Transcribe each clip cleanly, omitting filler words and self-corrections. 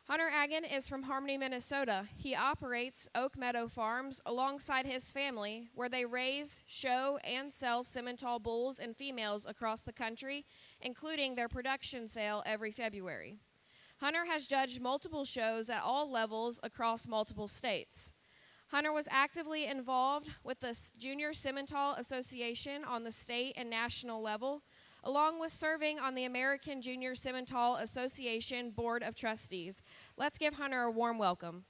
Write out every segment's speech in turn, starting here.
Hunter Agin is from Harmony, Minnesota. He operates Oak Meadow Farms alongside his family, where they raise, show, and sell Simmental bulls and females across the country, including their production sale every February. Hunter has judged multiple shows at all levels across multiple states. Hunter was actively involved with the Junior Simmental Association on the state and national level, along with serving on the American Junior Simmental Association Board of Trustees. Let's give Hunter a warm welcome.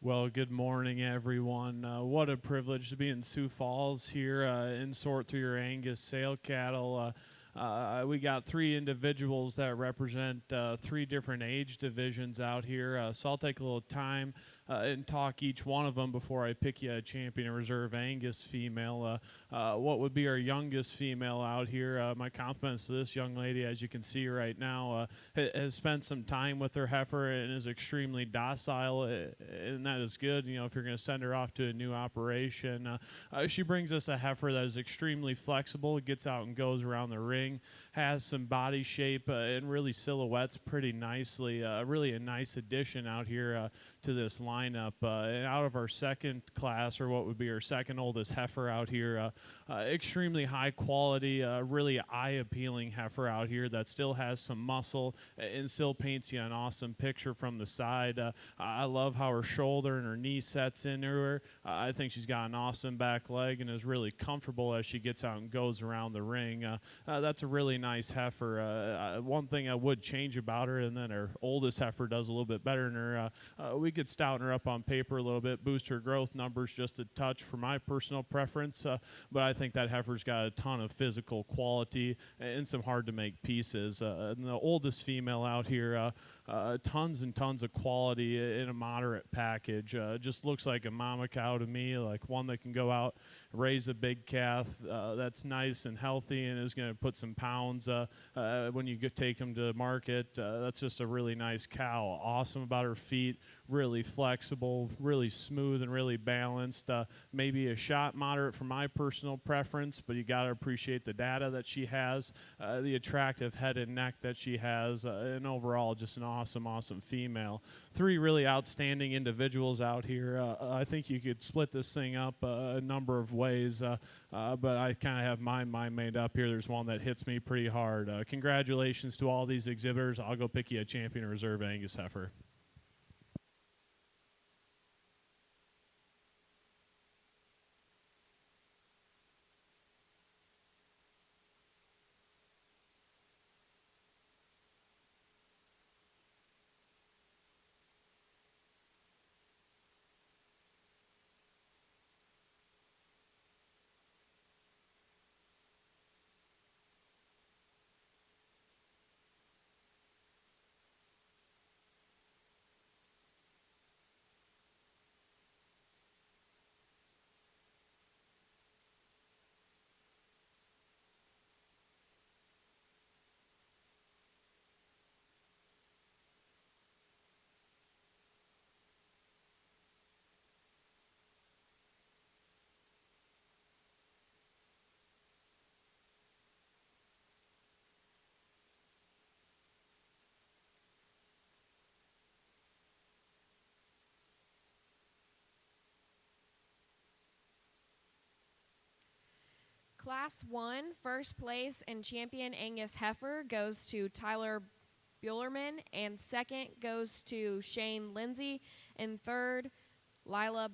Well, good morning, everyone. What a privilege to be in Sioux Falls here and sort through your Angus sale cattle. We got three individuals that represent three different age divisions out here, so I'll take a little time and talk each one of them before I pick you a champion reserve Angus female. What would be our youngest female out here? My compliments to this young lady, as you can see right now, has spent some time with her heifer and is extremely docile, and that is good. You know, if you're going to send her off to a new operation, she brings us a heifer that is extremely flexible, gets out and goes around the ring, has some body shape, and really silhouettes pretty nicely. Really a nice addition out here to this lineup. And out of our second class, or what would be our second oldest heifer out here, extremely high quality, really eye-appealing heifer out here that still has some muscle and still paints you an awesome picture from the side. I love how her shoulder and her knee sets into her. I think she's got an awesome back leg and is really comfortable as she gets out and goes around the ring. That's a really nice heifer. One thing I would change about her, and then her oldest heifer does a little bit better than her, we could stouten her up on paper a little bit, boost her growth numbers just a touch for my personal preference, but I think that heifer's got a ton of physical quality and some hard-to-make pieces. And the oldest female out here, tons and tons of quality in a moderate package. Just looks like a mama cow to me, like one that can go out, raise a big calf that's nice and healthy and is going to put some pounds when you take them to market. That's just a really nice cow. Awesome about her feet, really flexible, really smooth and really balanced. Maybe a shot moderate for my personal preference, but you got to appreciate the data that she has, the attractive head and neck that she has, and overall just an awesome female. Three really outstanding individuals out here. I think you could split this thing up a number of ways, but I kind of have my mind made up here. There's one that hits me pretty hard. Congratulations to all these exhibitors. I'll go pick you a champion reserve Angus heifer. Class 1, first place and champion Angus heifer goes to Tyler Buellerman, and second goes to Shane Lindsay, and third, Lila.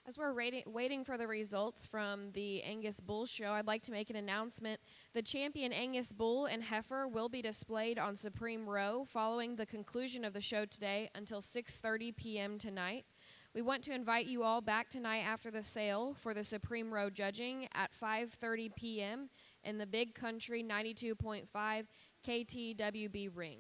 As we're waiting for the results from the Angus Bull Show, I'd like to make an announcement. The champion Angus Bull and Heifer will be displayed on Supreme Row following the conclusion of the show today until 6:30 p.m. tonight. We want to invite you all back tonight after the sale for the Supreme Row judging at 5:30 p.m. in the Big Country 92.5 KTWB ring.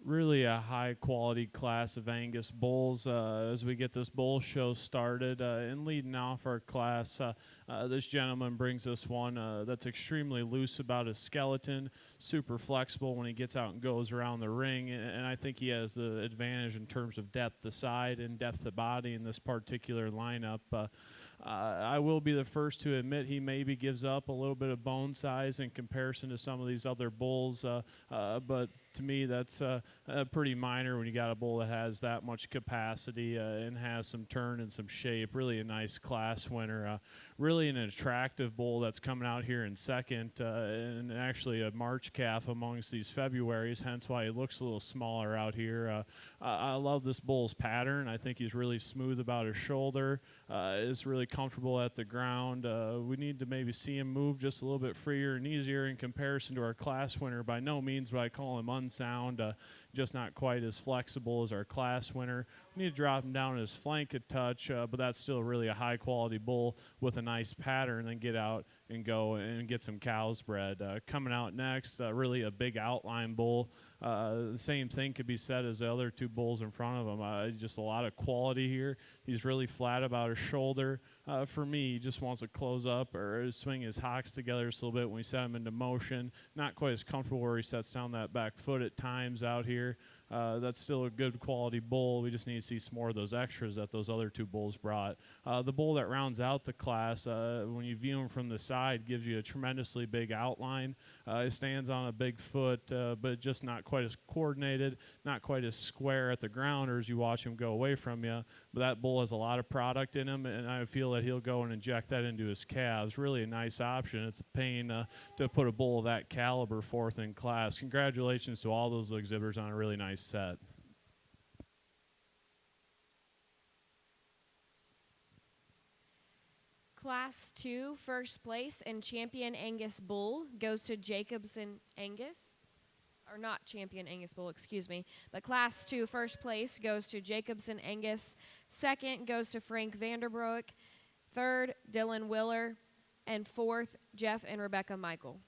Really a high quality class of Angus bulls as we get this bull show started. And leading off our class, this gentleman brings us one that's extremely loose about his skeleton, super flexible when he gets out and goes around the ring. And I think he has the advantage in terms of depth of side and depth of body in this particular lineup. I will be the first to admit he maybe gives up a little bit of bone size in comparison to some of these other bulls, but to me that's pretty minor when you got a bull that has that much capacity and has some turn and some shape. Really a nice class winner. Really an attractive bull that's coming out here in second, and actually a March calf amongst these Februaries, hence why he looks a little smaller out here. I love this bull's pattern. I think he's really smooth about his shoulder, is really comfortable at the ground. We need to maybe see him move just a little bit freer and easier in comparison to our class winner. By no means would I call him unsound, just not quite as flexible as our class winner. We need to drop him down his flank a touch, but that's still really a high quality bull with a nice pattern, and get out and go and get some cows bred. Coming out next, really a big outline bull. The same thing could be said as the other two bulls in front of him. Just a lot of quality here. He's really flat about his shoulder. For me, he just wants to close up or swing his hocks together just a little bit when we set him into motion. Not quite as comfortable where he sets down that back foot at times out here. That's still a good quality bull. We just need to see some more of those extras that those other two bulls brought. The bull that rounds out the class, when you view him from the side, gives you a tremendously big outline. He stands on a big foot, but just not quite as coordinated, not quite as square at the ground or as you watch him go away from you. But that bull has a lot of product in him, and I feel that he'll go and inject that into his calves. Really a nice option. It's a pain to put a bull of that caliber fourth in class. Congratulations to all those exhibitors on a really nice set. Class 2, first place and champion Angus Bull goes to Jacobson Angus. or not champion Angus bull, excuse me, but Class 2 first place goes to Jacobson Angus. Second goes to Frank Vanderbroek. Third, Dylan Willer. And fourth, Jeff and Rebecca Michael.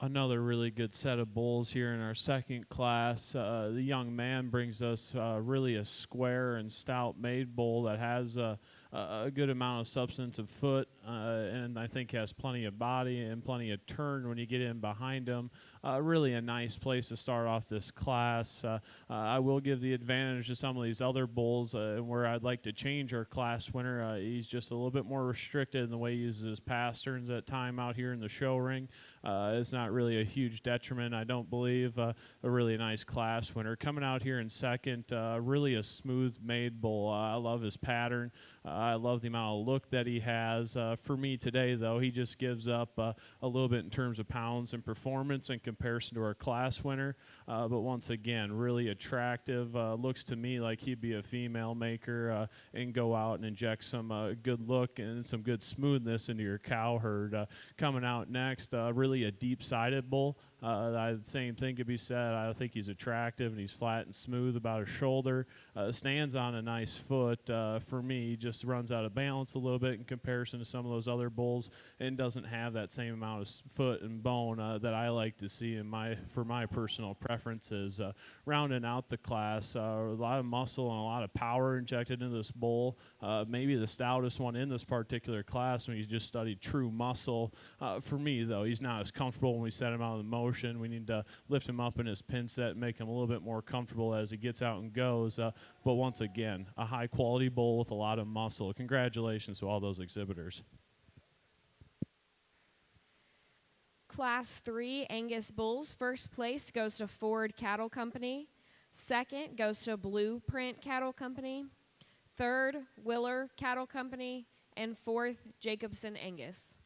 Another really good set of bulls here in our second class. The young man brings us really a square and stout made bull that has a good amount of substance of foot, and I think has plenty of body and plenty of turn when you get in behind him. Really a nice place to start off this class. I will give the advantage to some of these other bulls where I'd like to change our class winner. He's just a little bit more restricted in the way he uses his pasterns at time out here in the show ring. It's not really a huge detriment, I don't believe. A really nice class winner. Coming out here in second, really a smooth made bull. I love his pattern. I love the amount of look that he has. For me today, though, he just gives up a little bit in terms of pounds and performance in comparison to our class winner. But once again, really attractive. Looks to me like he'd be a female maker and go out and inject some good look and some good smoothness into your cow herd. Coming out next, really a deep-sided bull. The same thing could be said. I think he's attractive and he's flat and smooth about his shoulder. Stands on a nice foot. For me, he just runs out of balance a little bit in comparison to some of those other bulls and doesn't have that same amount of foot and bone that I like to see for my personal preferences. Rounding out the class, a lot of muscle and a lot of power injected into this bull. Maybe the stoutest one in this particular class when you just studied true muscle. For me, though, he's not as comfortable when we set him out of the motion. We need to lift him up in his pin set and make him a little bit more comfortable as he gets out and goes. But once again, a high-quality bull with a lot of muscle. Congratulations to all those exhibitors. Class 3 Angus bulls, first place goes to Ford Cattle Company. Second goes to Blueprint Cattle Company. Third, Willer Cattle Company. And fourth, Jacobson Angus.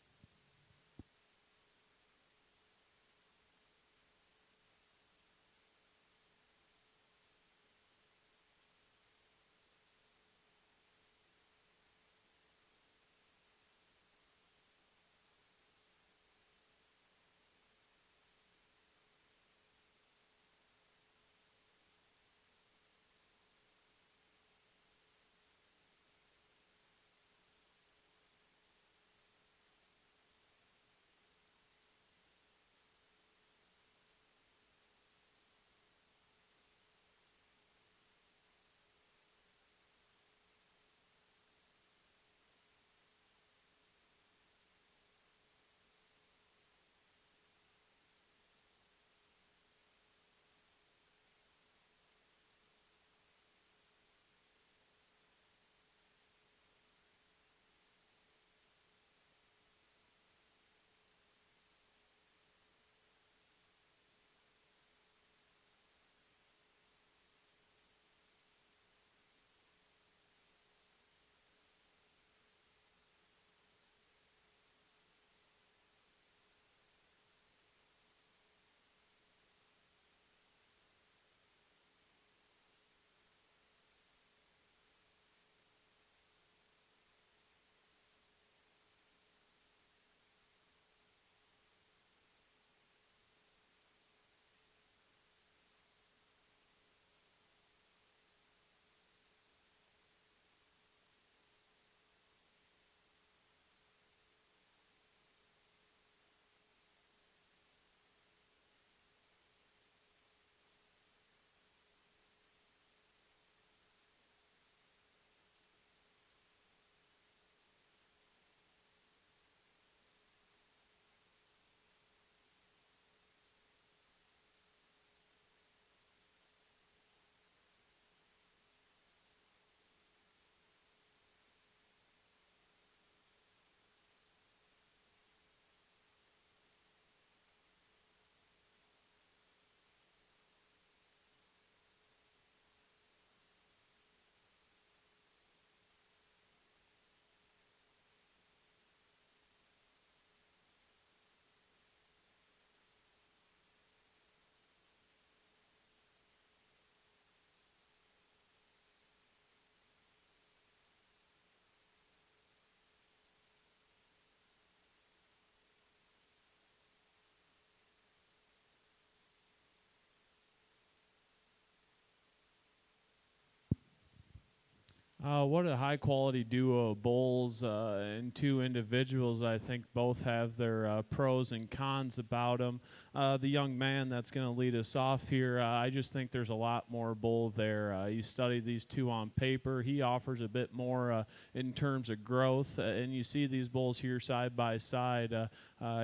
What a high quality duo of bulls and two individuals. I think both have their pros and cons about them. The young man that's going to lead us off here, I just think there's a lot more bull there. You study these two on paper. He offers a bit more in terms of growth, and you see these bulls here side by side.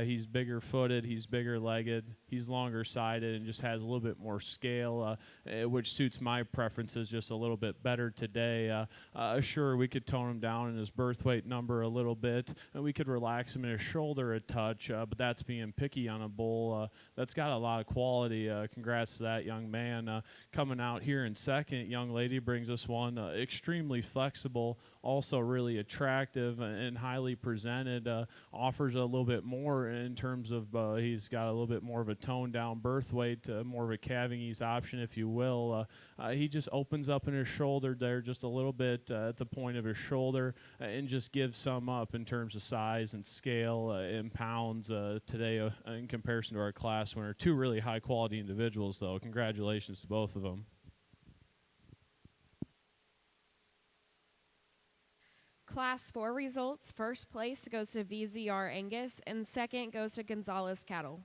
He's bigger footed, he's bigger legged, he's longer sided, and just has a little bit more scale, which suits my preferences just a little bit better today. Sure, we could tone him down in his birth weight number a little bit, and we could relax him in his shoulder a touch, but that's being picky on a bull that's got a lot of quality. Congrats to that young man. Coming out here in second, young lady brings us one extremely flexible, also really attractive and highly presented, offers a little bit more in terms of he's got a little bit more of a toned down birth weight, more of a calving ease option, if you will. He just opens up in his shoulder there just a little bit at the point of his shoulder and just gives some up in terms of size and scale in pounds today in comparison to our class winner. Two really high quality individuals, though. Congratulations to both of them. Class 4 results, first place goes to VZR Angus, and second goes to Gonzalez Cattle.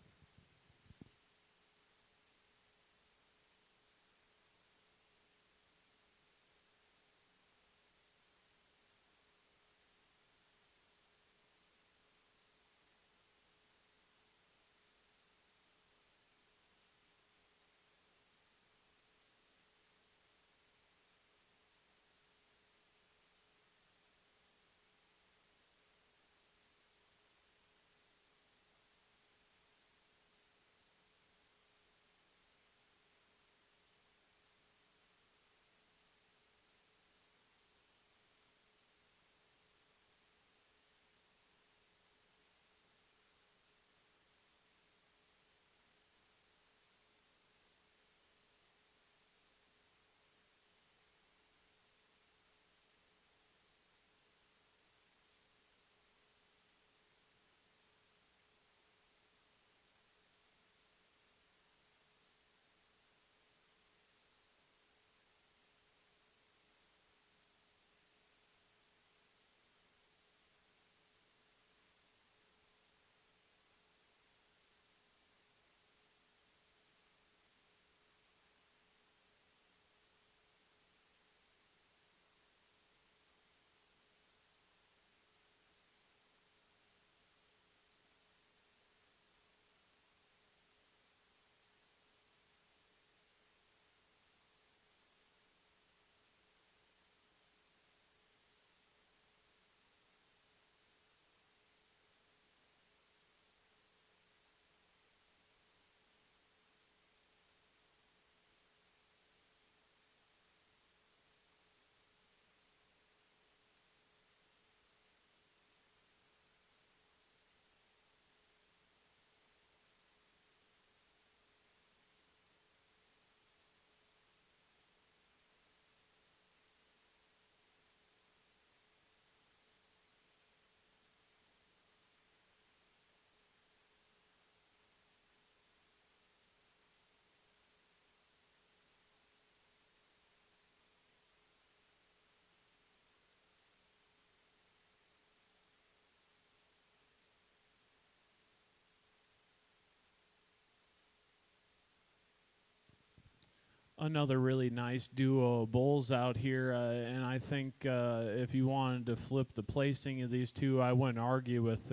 Another really nice duo of bulls out here, and I think if you wanted to flip the placing of these two, I wouldn't argue with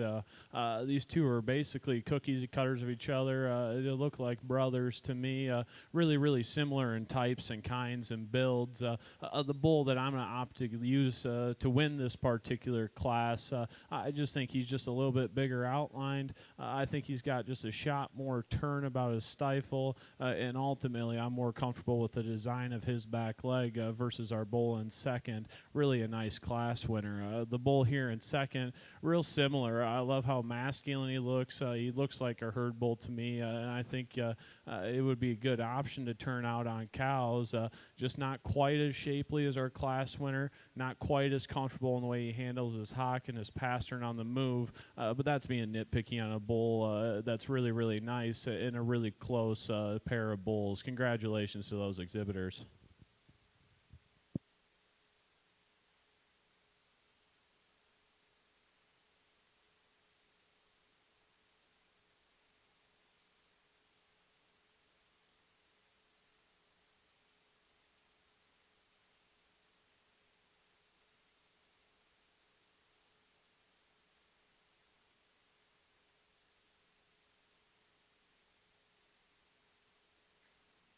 these two are basically cookies and cutters of each other. They look like brothers to me, really similar in types and kinds and builds. The bull that I'm going to opt to use to win this particular class, I just think he's just a little bit bigger outlined. I think he's got just a shot more turn about his stifle, and ultimately I'm more comfortable with the design of his back leg versus our bull in second. Really a nice class winner. The bull here in second, real similar. I love how masculine he looks. He looks like a herd bull to me, and I think it would be a good option to turn out on cows. Just not quite as shapely as our class winner, not quite as comfortable in the way he handles his hock and his pastern on the move, but that's being nitpicky on a bull that's really nice in a really close pair of bulls. Congratulations to those exhibitors.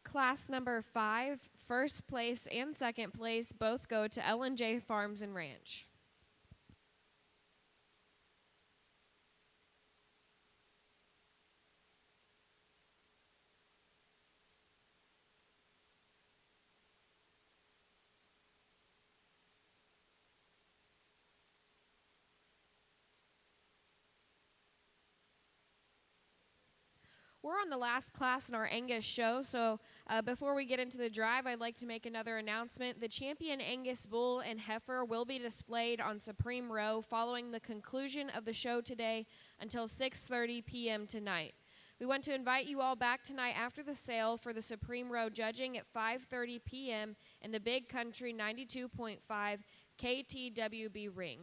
Class number 5, first place and second place both go to L&J Farms and Ranch. We're on the last class in our Angus show, so before we get into the drive, I'd like to make another announcement. The champion Angus bull and heifer will be displayed on Supreme Row following the conclusion of the show today until 6:30 p.m. tonight. We want to invite you all back tonight after the sale for the Supreme Row judging at 5:30 p.m. in the Big Country 92.5 KTWB ring.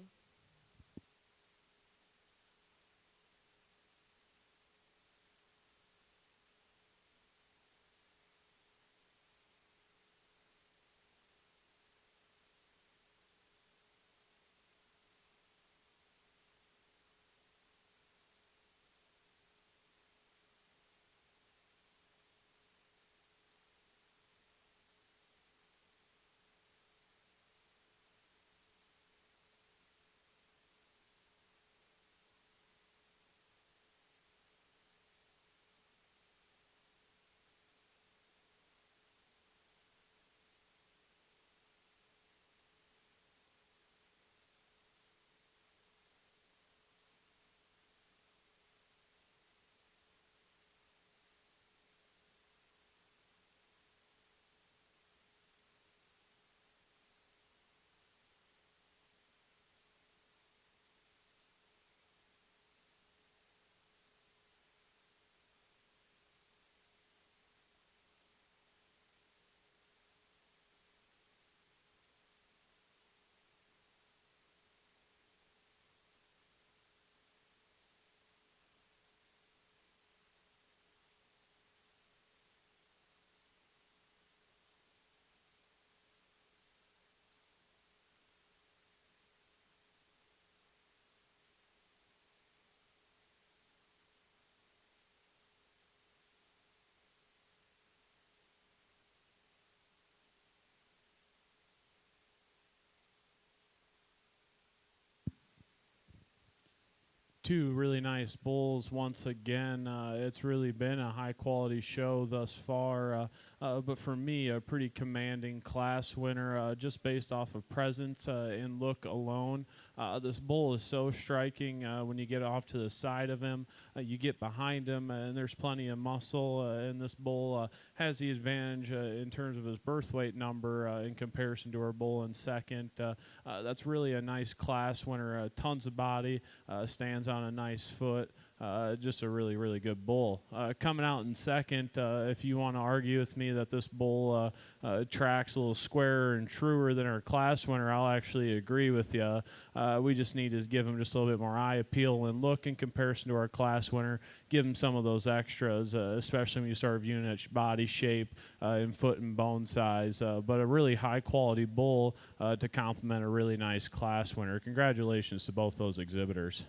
Two really nice bulls once again. It's really been a high quality show thus far, but for me, a pretty commanding class winner just based off of presence and look alone. This bull is so striking when you get off to the side of him. You get behind him, and there's plenty of muscle, and this bull has the advantage in terms of his birth weight number in comparison to our bull in second. That's really a nice class winner. Tons of body, stands on a nice foot. just a really, really good bull. Coming out in second, if you want to argue with me that this bull tracks a little squarer and truer than our class winner, I'll actually agree with you. We just need to give him just a little bit more eye appeal and look in comparison to our class winner. Give him some of those extras, especially when you start viewing its body shape and foot and bone size. But a really high quality bull to complement a really nice class winner. Congratulations to both those exhibitors.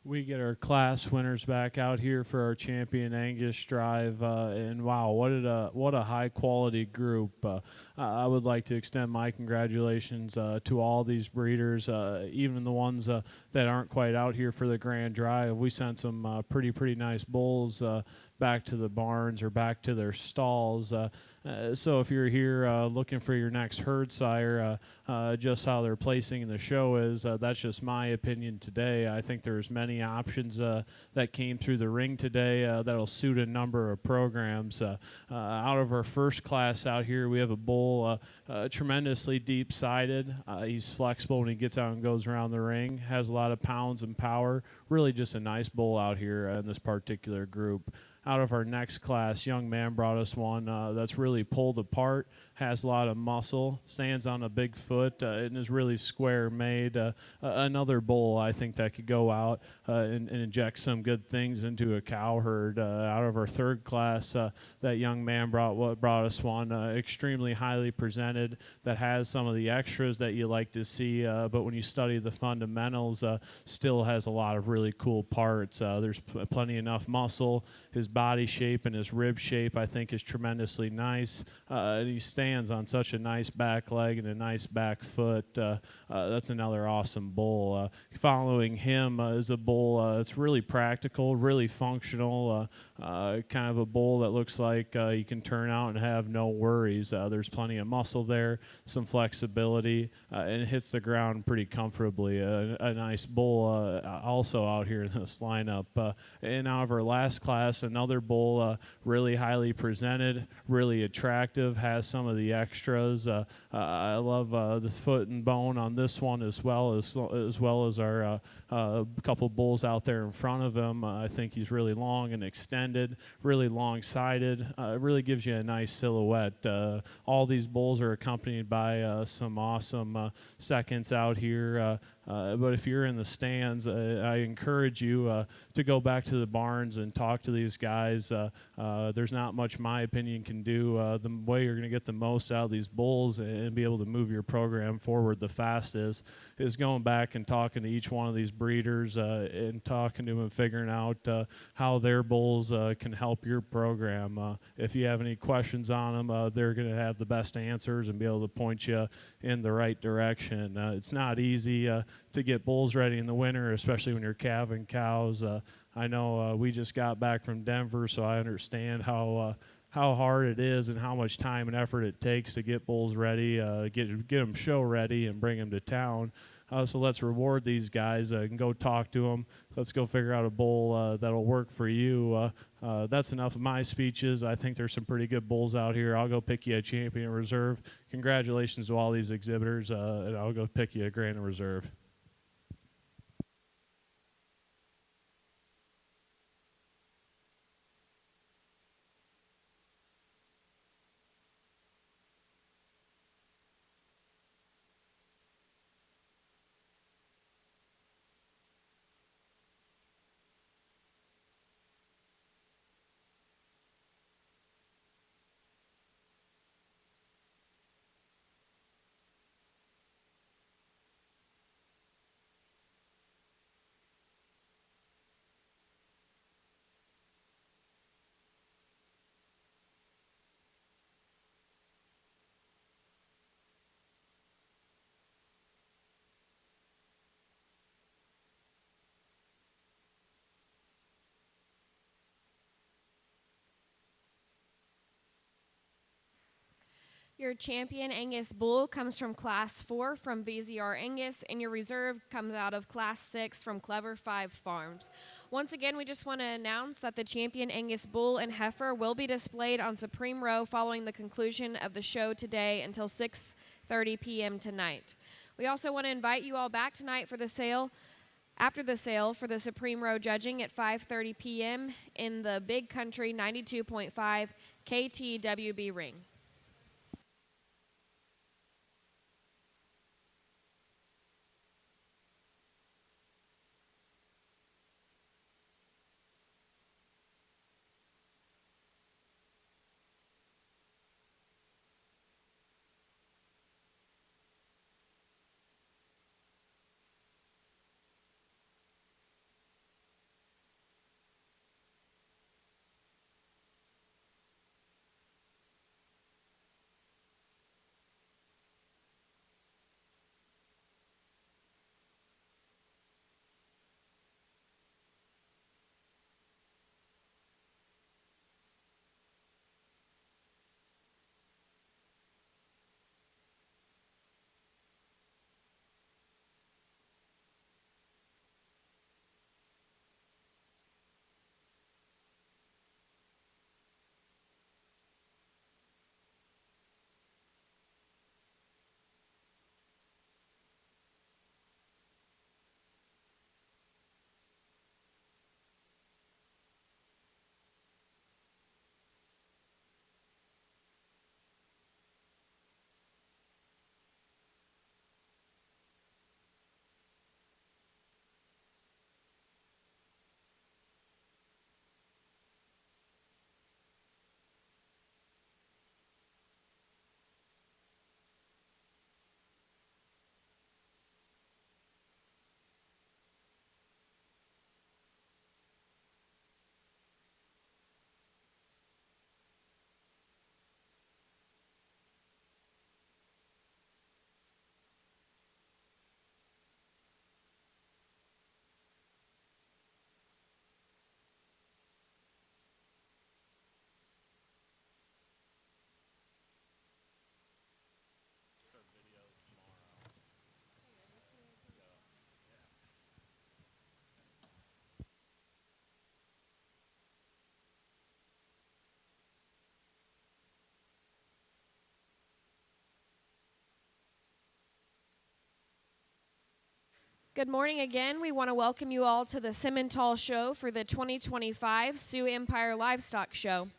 We get our class winners back out here for our Champion Angus drive, and wow, what a high quality group! I would like to extend my congratulations to all these breeders, even the ones that aren't quite out here for the grand drive. We sent some pretty nice bulls back to the barns or back to their stalls. So if you're here looking for your next herd sire, just how they're placing in the show is, that's just my opinion today. I think there's many options that came through the ring today that'll suit a number of programs. Out of our first class out here, we have a bull tremendously deep-sided. He's flexible when he gets out and goes around the ring, has a lot of pounds and power. Really just a nice bull out here in this particular group. Out of our next class, young man brought us one that's really pulled apart, has a lot of muscle, stands on a big foot, and is really square made. Another bull I think that could go out and inject some good things into a cow herd. Out of our third class, that young man brought us one extremely highly presented that has some of the extras that you like to see, but when you study the fundamentals, still has a lot of really cool parts. There's plenty enough muscle. His body shape and his rib shape I think is tremendously nice, and he stands on such a nice back leg and a nice back foot. That's another awesome bull. Following him is a bull that's really practical, really functional, kind of a bull that looks like you can turn out and have no worries. There's plenty of muscle there, some flexibility, and it hits the ground pretty comfortably. A nice bull also out here in this lineup. And out of our last class, another bull really highly presented, really attractive, has some of the extras. I love the foot and bone on this one as well as our couple bulls out there in front of him. I think he's really long and extended, really long-sided. It really gives you a nice silhouette. All these bulls are accompanied by some awesome seconds out here. But if you're in the stands, I encourage you to go back to the barns and talk to these guys. There's not much my opinion can do. The way you're going to get the most out of these bulls and be able to move your program forward the fastest is going back and talking to each one of these breeders and talking to them and figuring out how their bulls can help your program. If you have any questions on them, they're going to have the best answers and be able to point you in the right direction. It's not easy to get bulls ready in the winter, especially when you're calving cows. I know we just got back from Denver, so I understand how hard it is and how much time and effort it takes to get bulls ready, get them show ready, and bring them to town. So let's reward these guys and go talk to them. Let's go figure out a bull that'll work for you. That's enough of my speeches. I think there's some pretty good bulls out here. I'll go pick you a champion reserve. Congratulations to all these exhibitors, and I'll go pick you a grand reserve. Your champion Angus bull comes from Class 4 from VZR Angus, and your reserve comes out of Class 6 from Clever 5 Farms. Once again, we just want to announce that the champion Angus bull and heifer will be displayed on Supreme Row following the conclusion of the show today until 6:30 p.m. tonight. We also want to invite you all back tonight for the sale. After the sale for the Supreme Row judging at 5:30 p.m. in the Big Country 92.5 KTWB ring. Good morning again. We want to welcome you all to the Simmental Show for the 2025 Sioux Empire Livestock Show.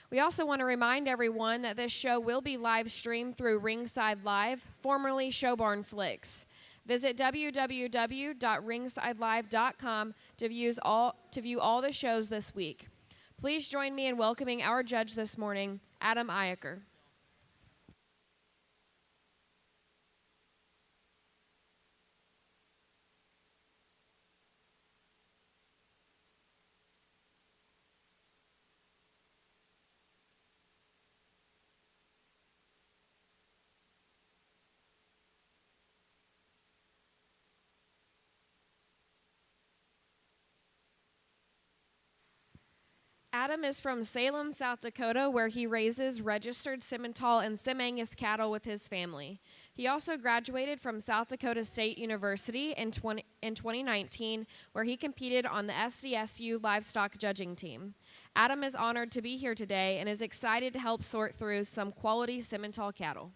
We also want to remind everyone that this show will be live streamed through Ringside Live, formerly Showbarn Flicks. Visit www.ringsidelive.com to view all the shows this week. Please join me in welcoming our judge this morning, Adam Iacke. Adam is from Salem, South Dakota, where he raises registered Simmental and Sim Angus cattle with his family. He also graduated from South Dakota State University in 2019, where he competed on the SDSU livestock judging team. Adam is honored to be here today and is excited to help sort through some quality Simmental cattle.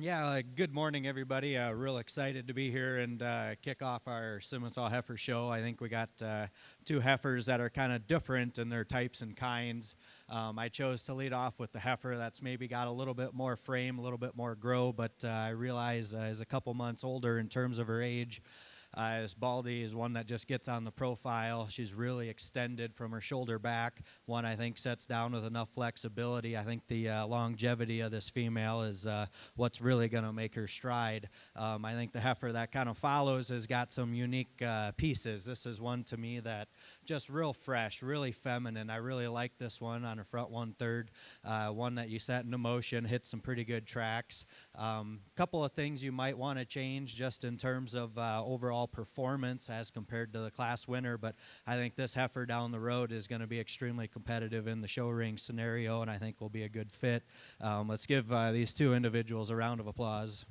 Yeah, good morning, everybody. Real excited to be here and kick off our Simmental Heifer Show. I think we got two heifers that are kind of different in their types and kinds. I chose to lead off with the heifer that's maybe got a little bit more frame, a little bit more grow, but I realize is a couple months older in terms of her age. This Baldy is one that just gets on the profile. She's really extended from her shoulder back. One I think sets down with enough flexibility. I think the longevity of this female is what's really going to make her stride. I think the heifer that kind of follows has got some unique pieces. This is one to me that just real fresh, really feminine. I really like this one on her front 1/3. One that you set into motion, hit some pretty good tracks. Couple of things you might want to change just in terms of overall performance as compared to the class winner, but I think this heifer down the road is going to be extremely competitive in the show ring scenario, and I think will be a good fit. Let's give these two individuals a round of applause.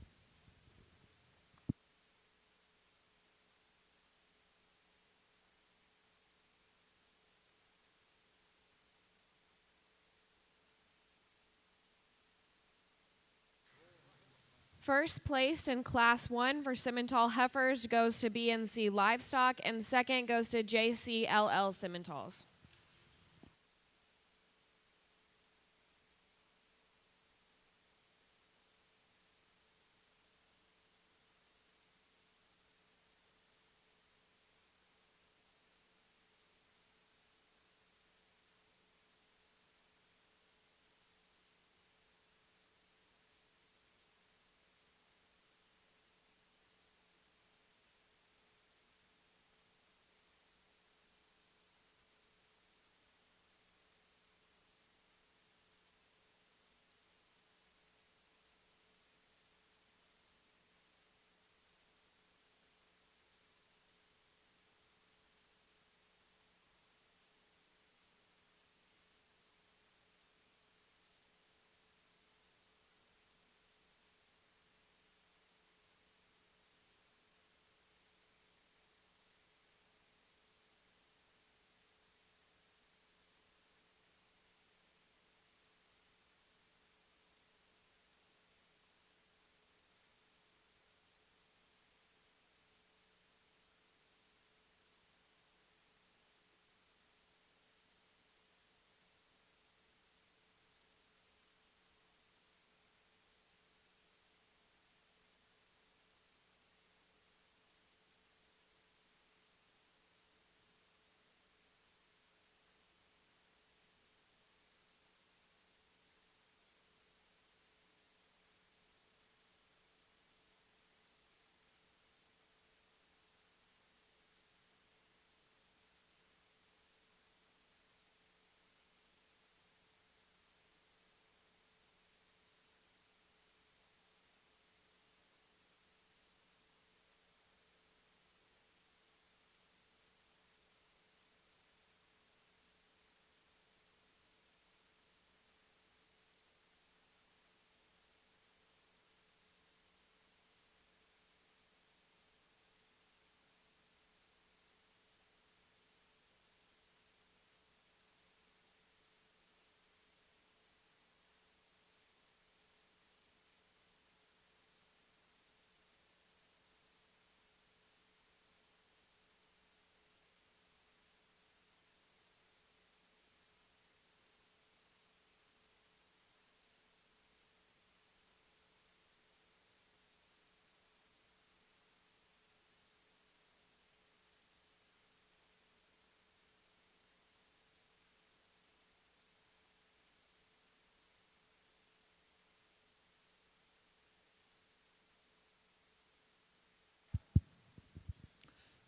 First place in Class 1 for Simmental heifers goes to BNC Livestock, and second goes to JCLL Simmentals.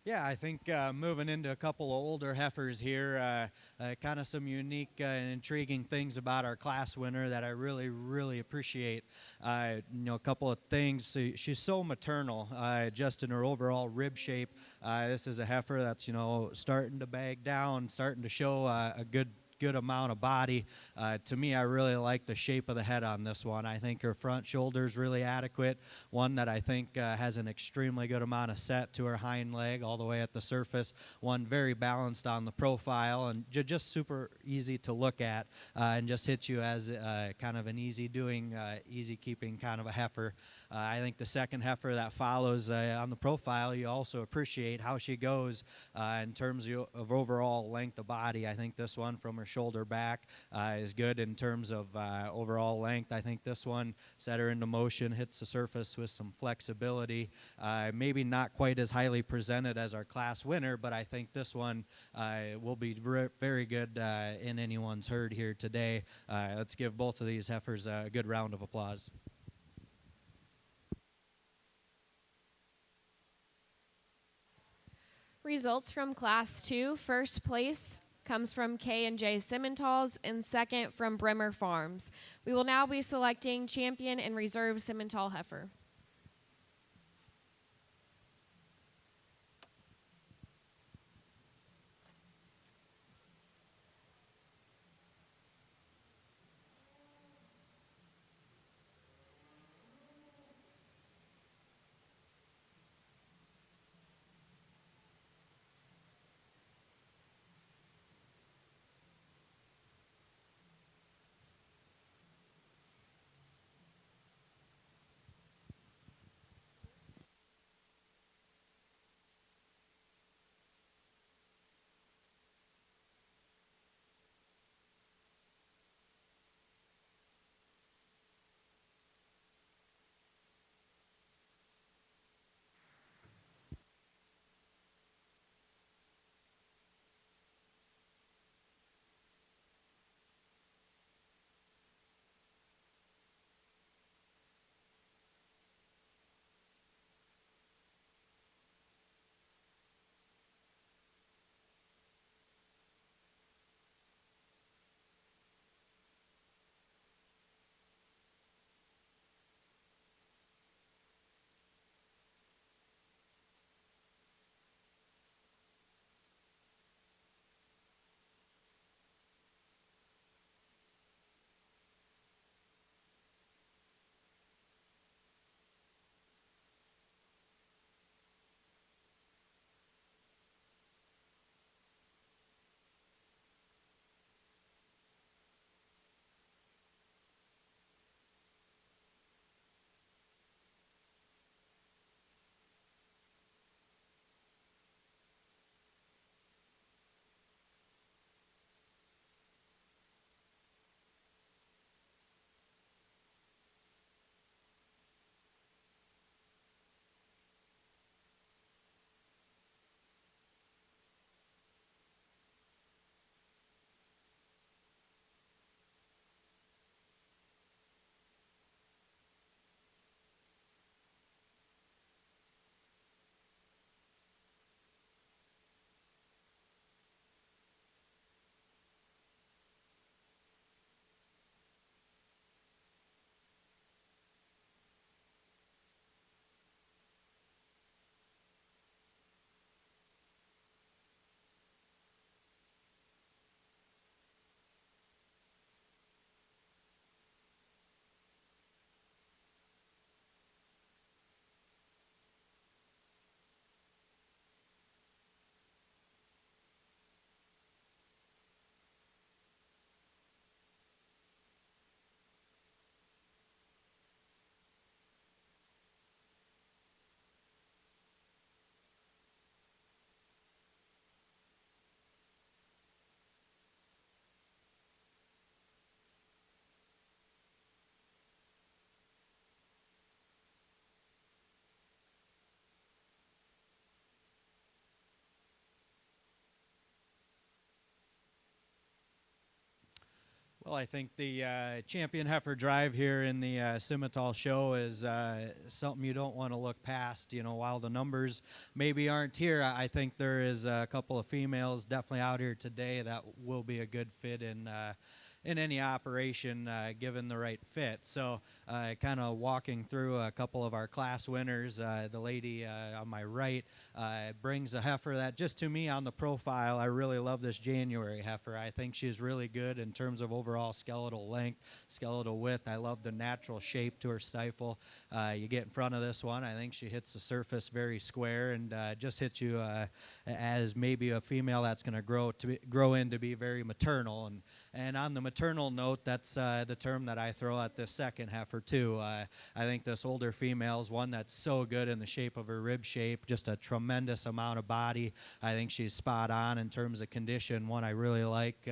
Yeah, I think moving into a couple of older heifers here, kind of some unique and intriguing things about our class winner that I really, really appreciate. A couple of things. She's so maternal, just in her overall rib shape. This is a heifer that's starting to bag down, starting to show a good amount of body. To me, I really like the shape of the head on this one. I think her front shoulder is really adequate. One that I think has an extremely good amount of set to her hind leg all the way at the surface. One very balanced on the profile and just super easy to look at and just hits you as kind of an easy doing, easy keeping kind of a heifer. I think the second heifer that follows on the profile, you also appreciate how she goes in terms of overall length of body. I think this one from her shoulder back is good in terms of overall length. I think this one set her into motion, hits the surface with some flexibility. Maybe not quite as highly presented as our class winner, but I think this one will be very good in anyone's herd here today. Let's give both of these heifers a good round of applause. Results from Class 2. First place comes from K&J Simmentals and second from Bremer Farms. We will now be selecting champion and reserve Simmental heifer. Well, I think the champion heifer drive here in the Simmental show is something you don't want to look past. You know, while the numbers maybe aren't here, I think there is a couple of females definitely out here today that will be a good fit in any operation given the right fit. So kind of walking through a couple of our class winners, the lady on my right brings a heifer that just to me on the profile, I really love this January heifer. I think she's really good in terms of overall skeletal length, skeletal width. I love the natural shape to her stifle. You get in front of this one, I think she hits the surface very square and just hits you as maybe a female that's going to grow into be very maternal. And on the maternal note, that's the term that I throw at this second heifer too. I think this older female is one that's so good in the shape of her rib shape, just a tremendous amount of body. I think she's spot on in terms of condition, one I really like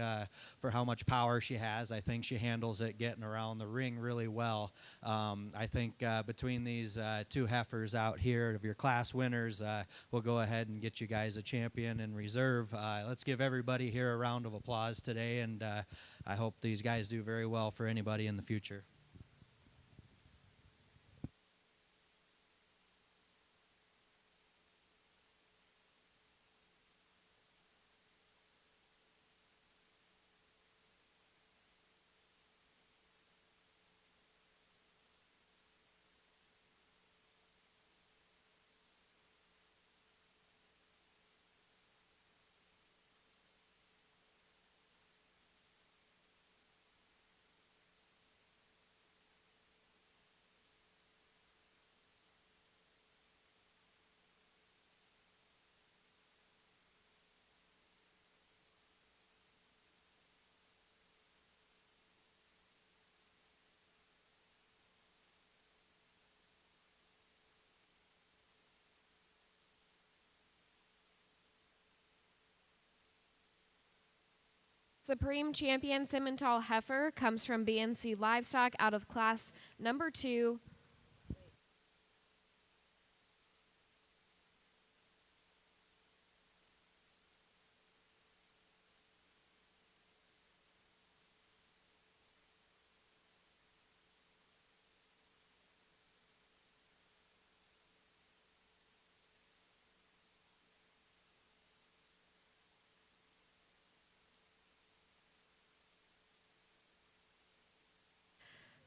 for how much power she has. I think she handles it getting around the ring really well. I think between these two heifers out here of your class winners, we'll go ahead and get you guys a champion in reserve. Let's give everybody here a round of applause today, and I hope these guys do very well for anybody in the future. Supreme Champion Simmental Heifer comes from BNC Livestock out of class number 2.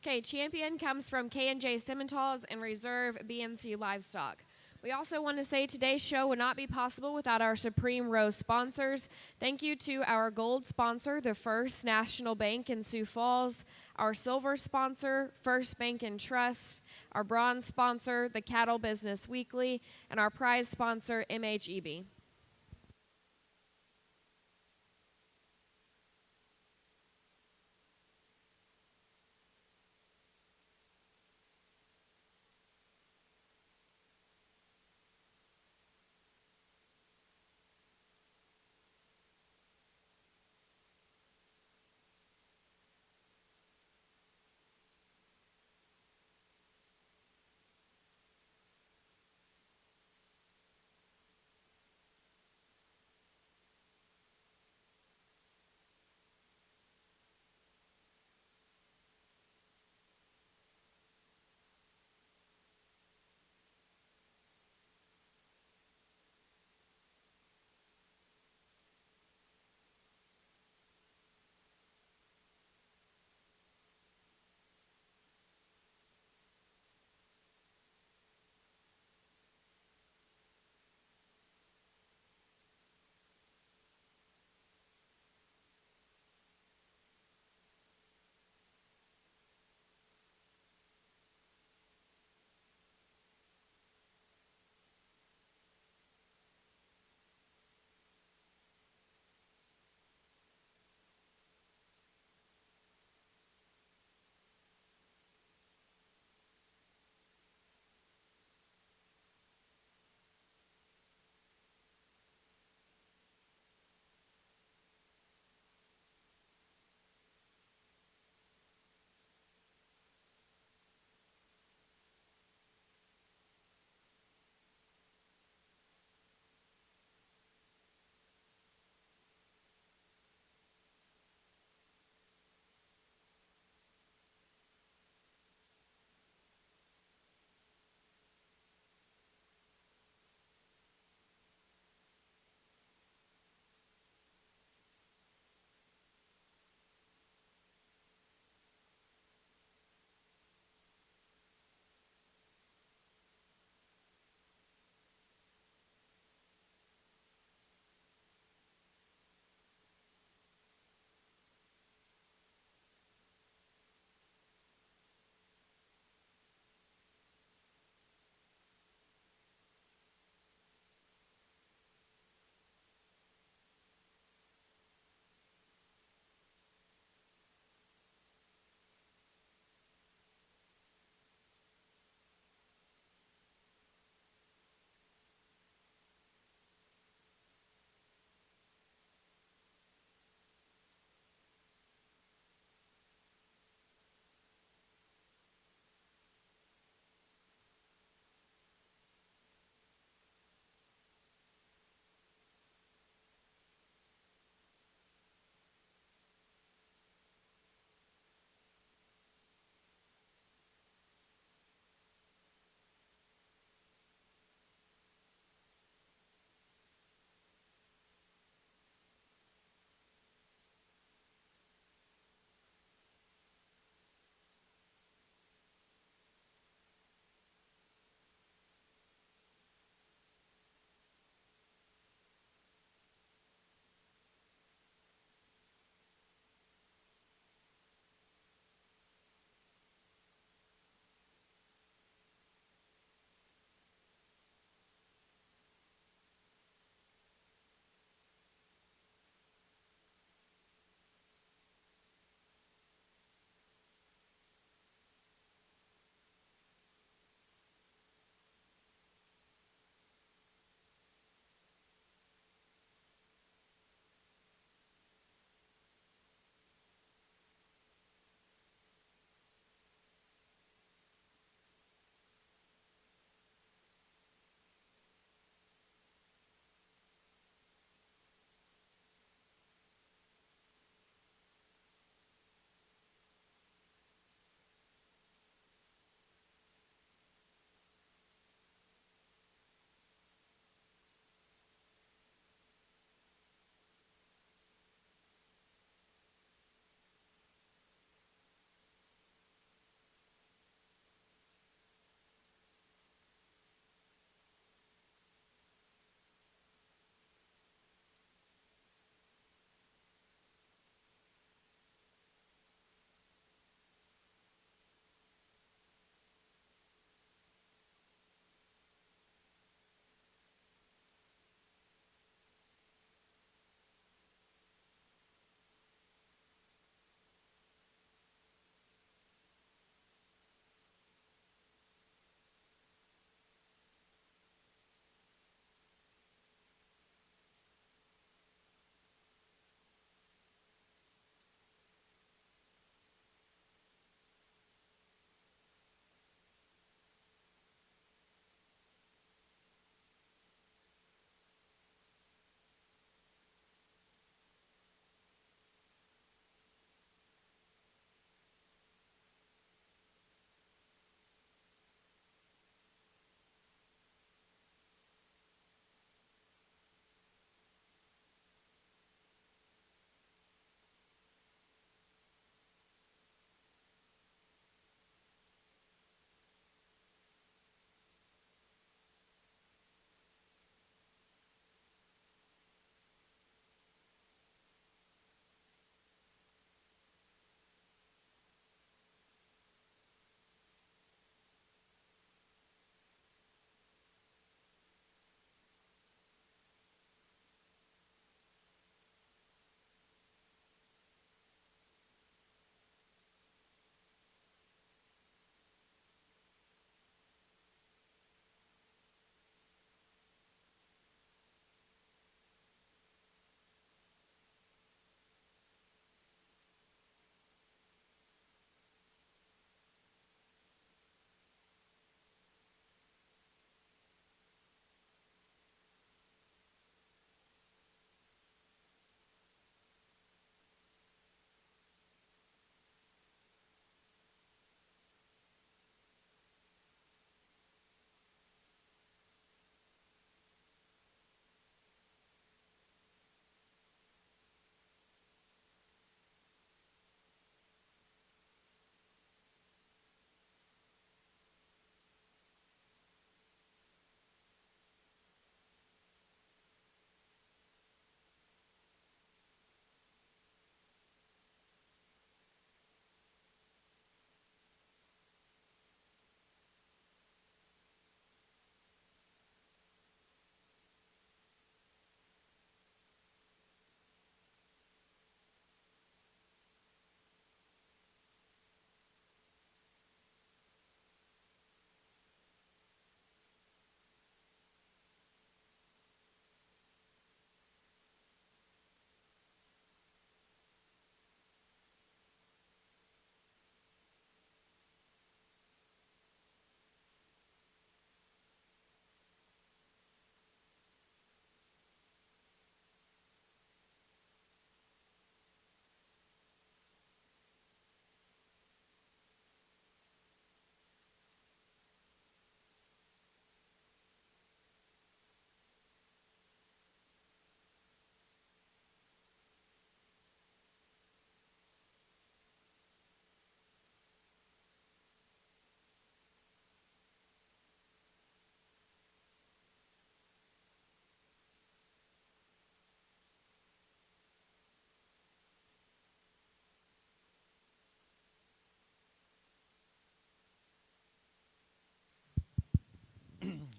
Okay, champion comes from K&J Simmentals and reserve BNC Livestock. We also want to say today's show would not be possible without our Supreme Rose sponsors. Thank you to our gold sponsor, the First National Bank in Sioux Falls, our silver sponsor, First Bank and Trust, our bronze sponsor, the Cattle Business Weekly, and our prize sponsor, MHEB.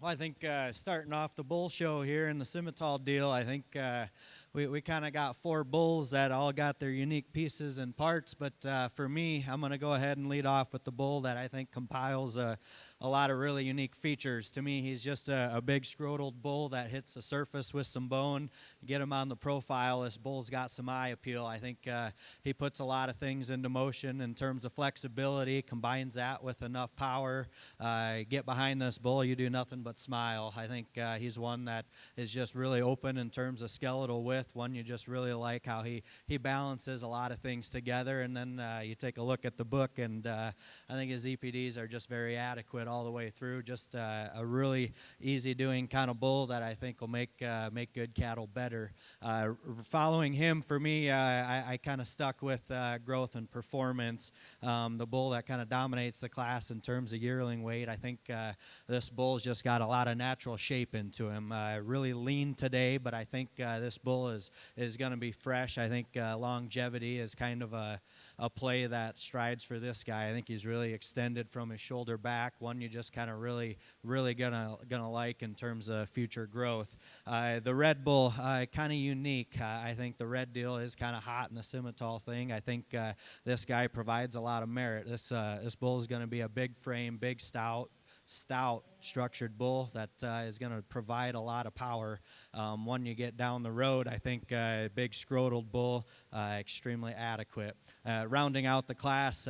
Well, I think starting off the bull show here in the Simmental deal, I think we kind of got 4 bulls that all got their unique pieces and parts. But for me, I'm going to go ahead and lead off with the bull that I think compiles a lot of really unique features. To me, he's just a big scrotal bull that hits the surface with some bone. You get him on the profile, this bull's got some eye appeal. I think he puts a lot of things into motion in terms of flexibility, combines that with enough power. Get behind this bull, you do nothing but smile. I think he's one that is just really open in terms of skeletal width, one you just really like how he balances a lot of things together. And then you take a look at the book, and I think his EPDs are just very adequate all the way through. Just a really easy doing kind of bull that I think will make good cattle better. Following him, for me, I kind of stuck with growth and performance. The bull that kind of dominates the class in terms of yearling weight. I think this bull's just got a lot of natural shape into him. Really lean today, but I think this bull is going to be fresh. I think longevity is kind of a play that strides for this guy. I think he's really extended from his shoulder back, one you just kind of really gonna like in terms of future growth. The red bull, kind of unique. I think the red deal is kind of hot in the Simmental thing. I think this guy provides a lot of merit. This bull is going to be a big frame, big stout structured bull that is going to provide a lot of power. When you get down the road, I think big scrotal bull, extremely adequate. Rounding out the class,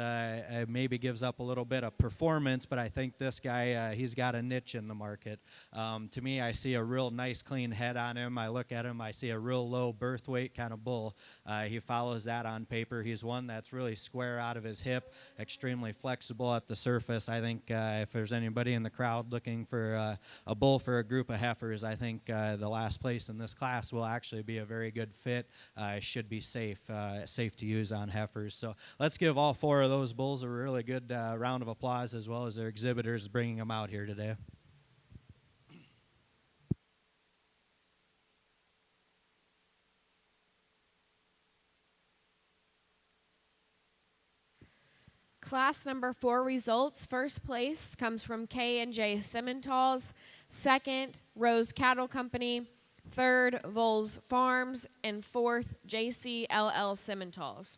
maybe gives up a little bit of performance, but I think this guy, he's got a niche in the market. To me, I see a real nice clean head on him. I look at him, I see a real low birth weight kind of bull. He follows that on paper. He's one that's really square out of his hip, extremely flexible at the surface. I think if there's anybody in the crowd looking for a bull for a group of heifers, I think the last place in this class will actually be a very good fit. Should be safe to use on heifers. So let's give all 4 of those bulls a really good round of applause, as well as their exhibitors bringing them out here today. Class number 4 results. First place comes from K&J Simmentals. Second, Rose Cattle Company. Third, Vols Farms. And fourth, JCLL Simmentals.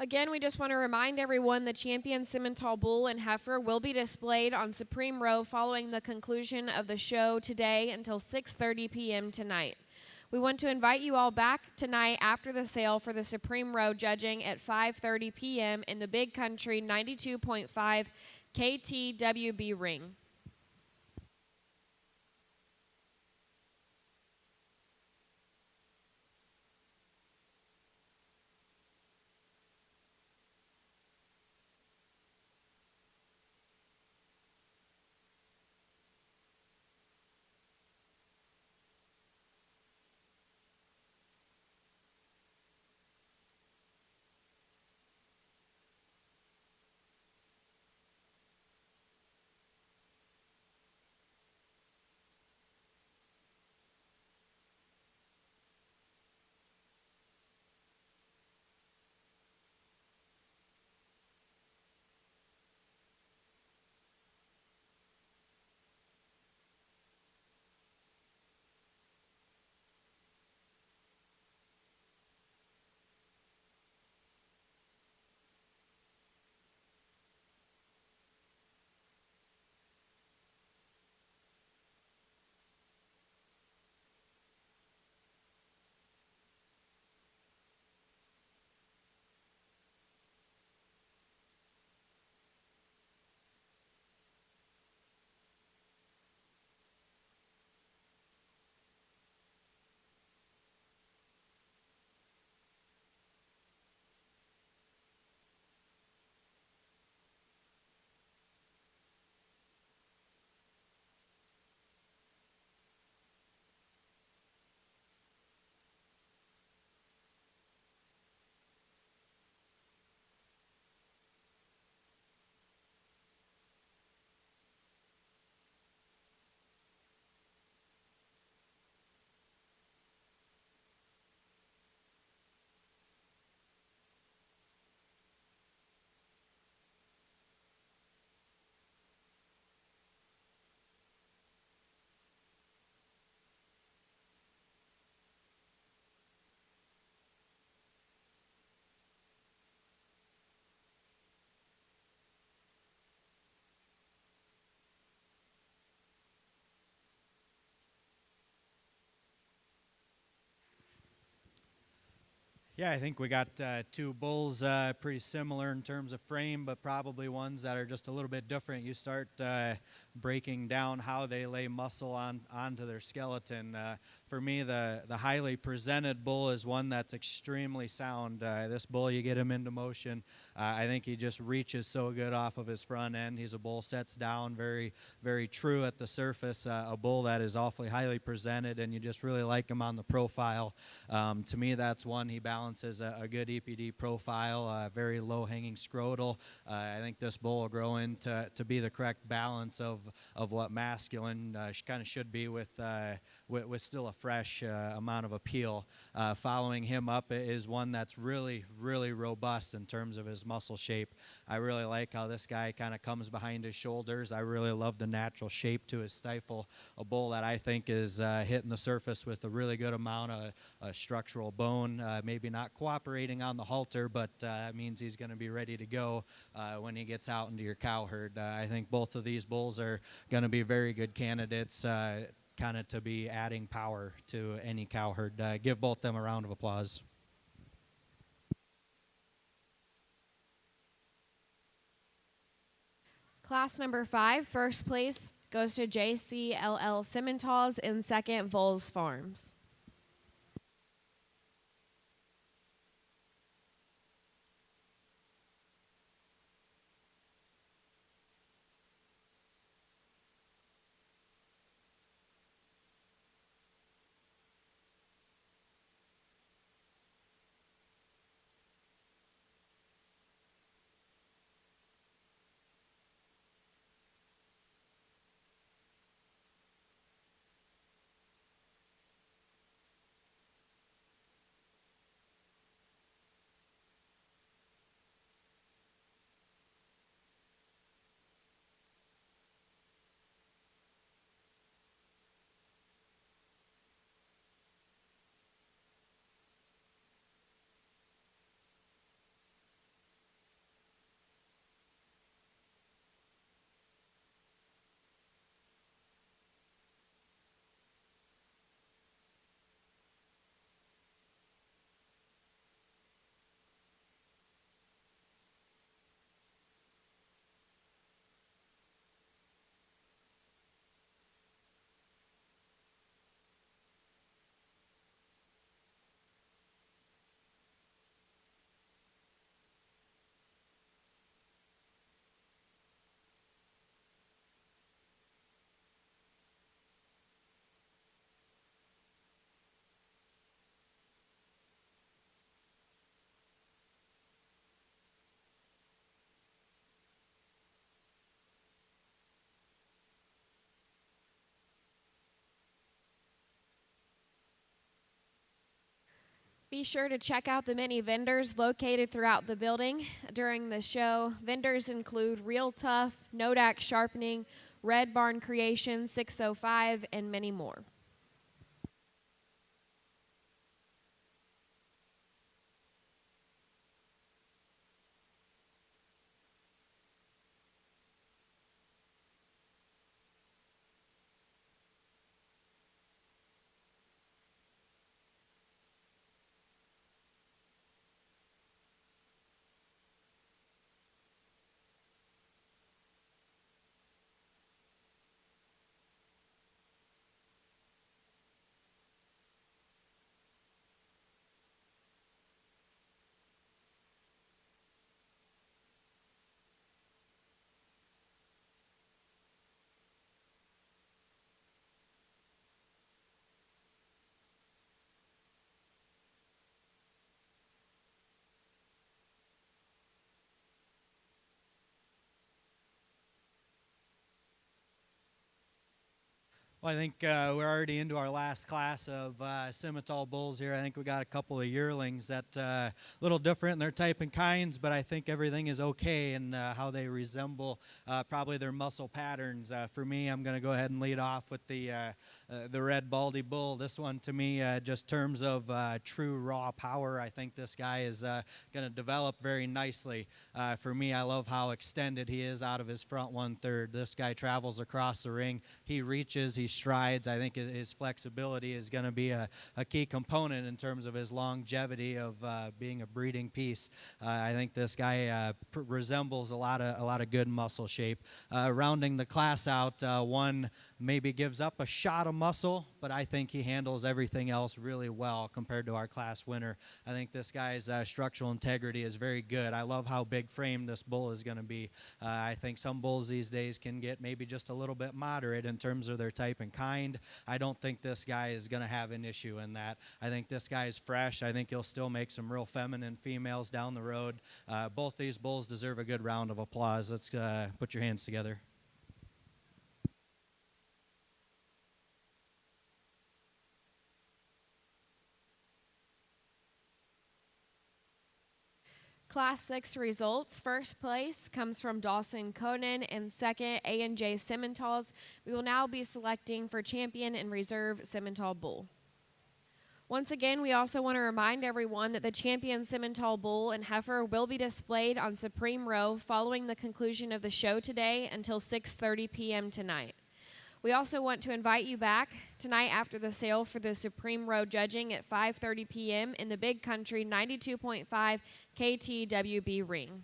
Again, we just want to remind everyone the champion Simmental bull and heifer will be displayed on Supreme Row following the conclusion of the show today until 6:30 p.m. tonight. We want to invite you all back tonight after the sale for the Supreme Row judging at 5:30 p.m. in the Big Country 92.5 KTWB ring. Yeah, I think we got two bulls pretty similar in terms of frame, but probably ones that are just a little bit different. You start breaking down how they lay muscle onto their skeleton. For me, the highly presented bull is one that's extremely sound. This bull, you get him into motion. I think he just reaches so good off of his front end. He's a bull, sets down very, very true at the surface. A bull that is awfully highly presented, and you just really like him on the profile. To me, that's one. He balances a good EPD profile, very low-hanging scrotal. I think this bull will grow into be the correct balance of what masculine kind of should be with still a fresh amount of appeal. Following him up is one that's really, really robust in terms of his muscle shape. I really like how this guy kind of comes behind his shoulders. I really love the natural shape to his stifle. A bull that I think is hitting the surface with a really good amount of structural bone, maybe not cooperating on the halter, but that means he's going to be ready to go when he gets out into your cow herd. I think both of these bulls are going to be very good candidates kind of to be adding power to any cow herd. Give both them a round of applause. Class number 5, first place goes to JCLL Simmentals, and second, Vols Farms. Be sure to check out the many vendors located throughout the building during the show. Vendors include Real Tough, Nodak Sharpening, Red Barn Creation, 605, and many more. Well, I think we're already into our last class of Simmental bulls here. I think we got a couple of yearlings that a little different in their type and kinds, but I think everything is okay in how they resemble probably their muscle patterns. For me, I'm going to go ahead and lead off with the the red Baldy Bull. This one to me, just terms of true raw power, I think this guy is going to develop very nicely. For me, I love how extended he is out of his front 1/3. This guy travels across the ring. He reaches, he strides. I think his flexibility is going to be a key component in terms of his longevity of being a breeding piece. I think this guy resembles a lot of good muscle shape. Rounding the class out, one maybe gives up a shot of muscle, but I think he handles everything else really well compared to our class winner. I think this guy's structural integrity is very good. I love how big frame this bull is going to be. I think some bulls these days can get maybe just a little bit moderate in terms of their type and kind. I don't think this guy is going to have an issue in that. I think this guy is fresh. I think he'll still make some real feminine females down the road. Both these bulls deserve a good round of applause. Let's put your hands together. Class 6 results. First place comes from Dawson Conan, and second, A&J Simmentals. We will now be selecting for champion and reserve Simmental bull. Once again, we also want to remind everyone that the champion Simmental bull and heifer will be displayed on Supreme Row following the conclusion of the show today until 6:30 p.m. tonight. We also want to invite you back tonight after the sale for the Supreme Row judging at 5:30 p.m. in the Big Country 92.5 KTWB ring.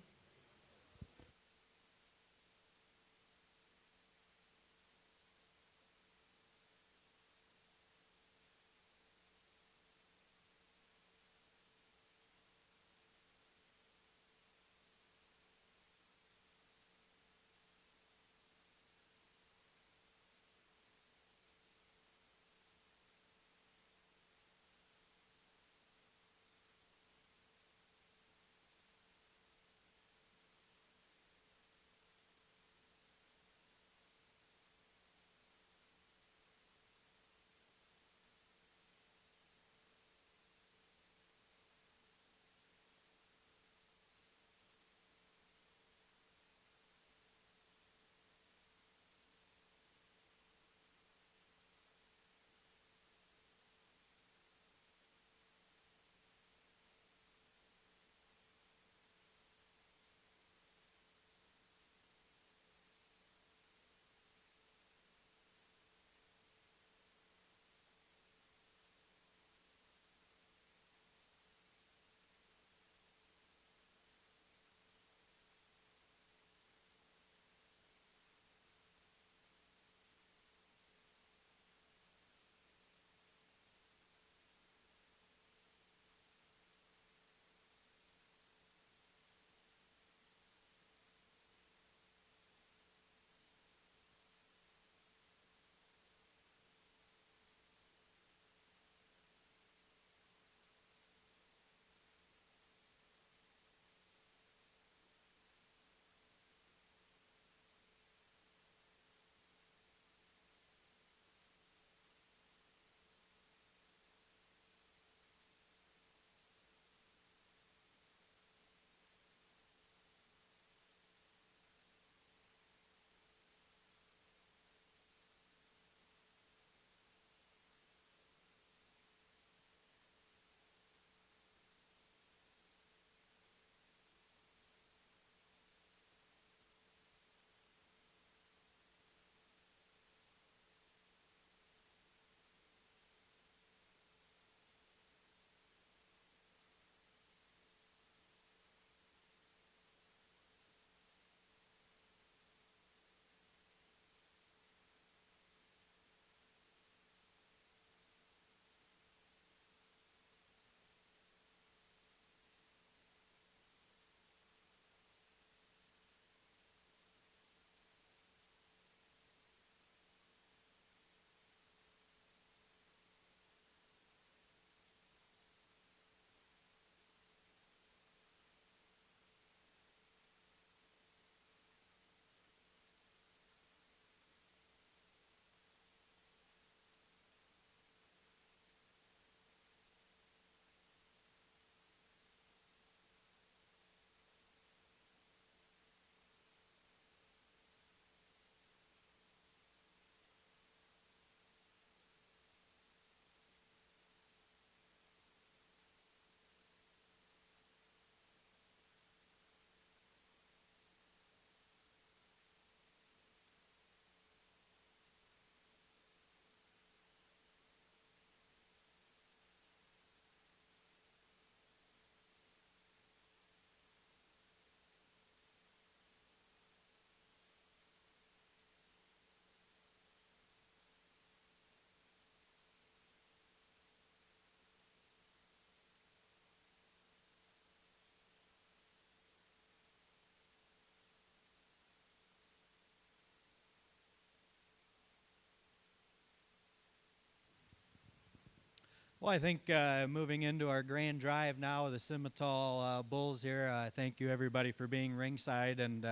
Well, I think moving into our grand drive now with the Simmental Bulls here, thank you everybody for being ringside and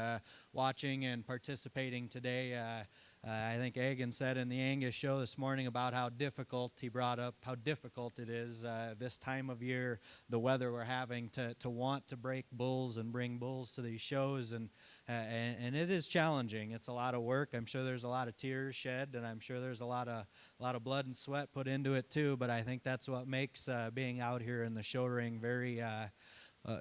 watching and participating today. I think Egan said in the Angus show this morning about how difficult, he brought up how difficult it is this time of year, the weather we're having to want to break bulls and bring bulls to these shows. And it is challenging. It's a lot of work. I'm sure there's a lot of tears shed, and I'm sure there's a lot of blood and sweat put into it too. But I think that's what makes being out here in the show ring very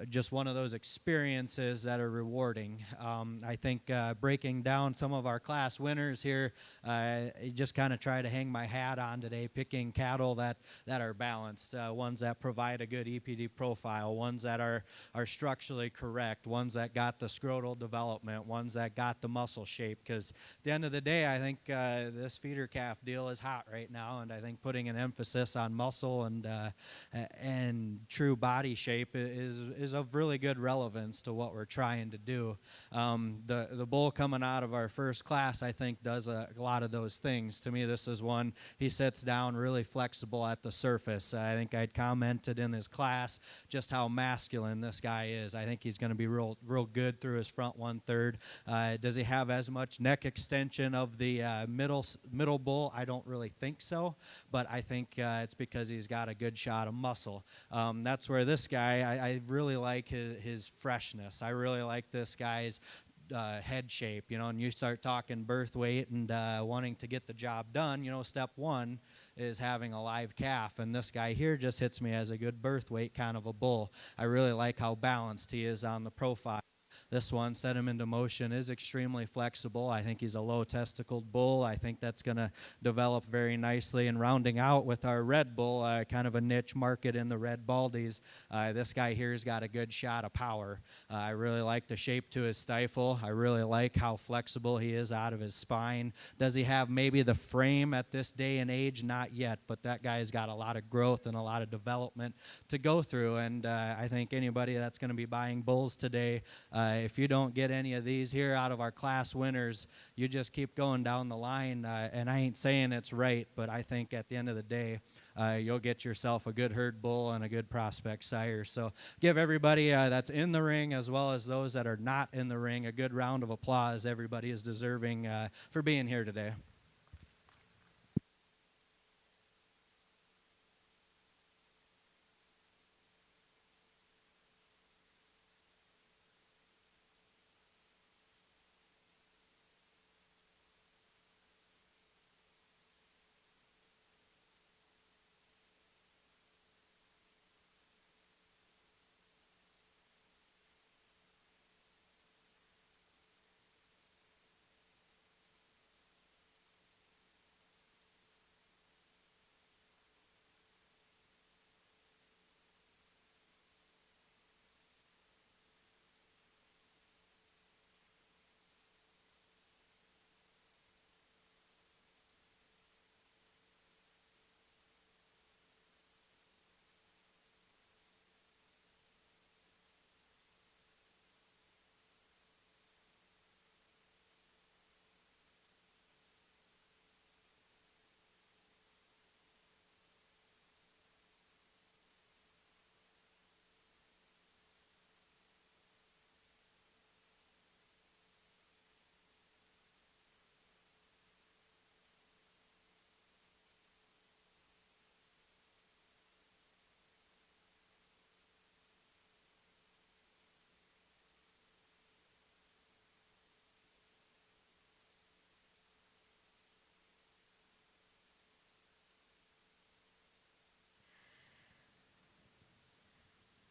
just one of those experiences that are rewarding. I think breaking down some of our class winners here, I just kind of try to hang my hat on today, picking cattle that are balanced, ones that provide a good EPD profile, ones that are structurally correct, ones that got the scrotal development, ones that got the muscle shape. Because at the end of the day, I think this feeder calf deal is hot right now, and I think putting an emphasis on muscle and true body shape is of really good relevance to what we're trying to do. The bull coming out of our first class, I think, does a lot of those things. To me, this is one, he sits down really flexible at the surface. I think I'd commented in his class just how masculine this guy is. I think he's going to be real good through his front 1/3. Does he have as much neck extension of the middle bull? I don't really think so, but I think it's because he's got a good shot of muscle. That's where this guy, I really like his freshness. I really like this guy's head shape, and you start talking birth weight and wanting to get the job done, step one is having a live calf, and this guy here just hits me as a good birth weight kind of a bull. I really like how balanced he is on the profile. This one, set him into motion, is extremely flexible. I think he's a low testicled bull. I think that's going to develop very nicely. And rounding out with our red bull, kind of a niche market in the red baldies, this guy here's got a good shot of power. I really like the shape to his stifle. I really like how flexible he is out of his spine. Does he have maybe the frame at this day and age? Not yet, but that guy's got a lot of growth and a lot of development to go through. And I think anybody that's going to be buying bulls today, if you don't get any of these here out of our class winners, you just keep going down the line. And I ain't saying it's right, but I think at the end of the day, you'll get yourself a good herd bull and a good prospect sire. So give everybody that's in the ring as well as those that are not in the ring a good round of applause. Everybody is deserving for being here today.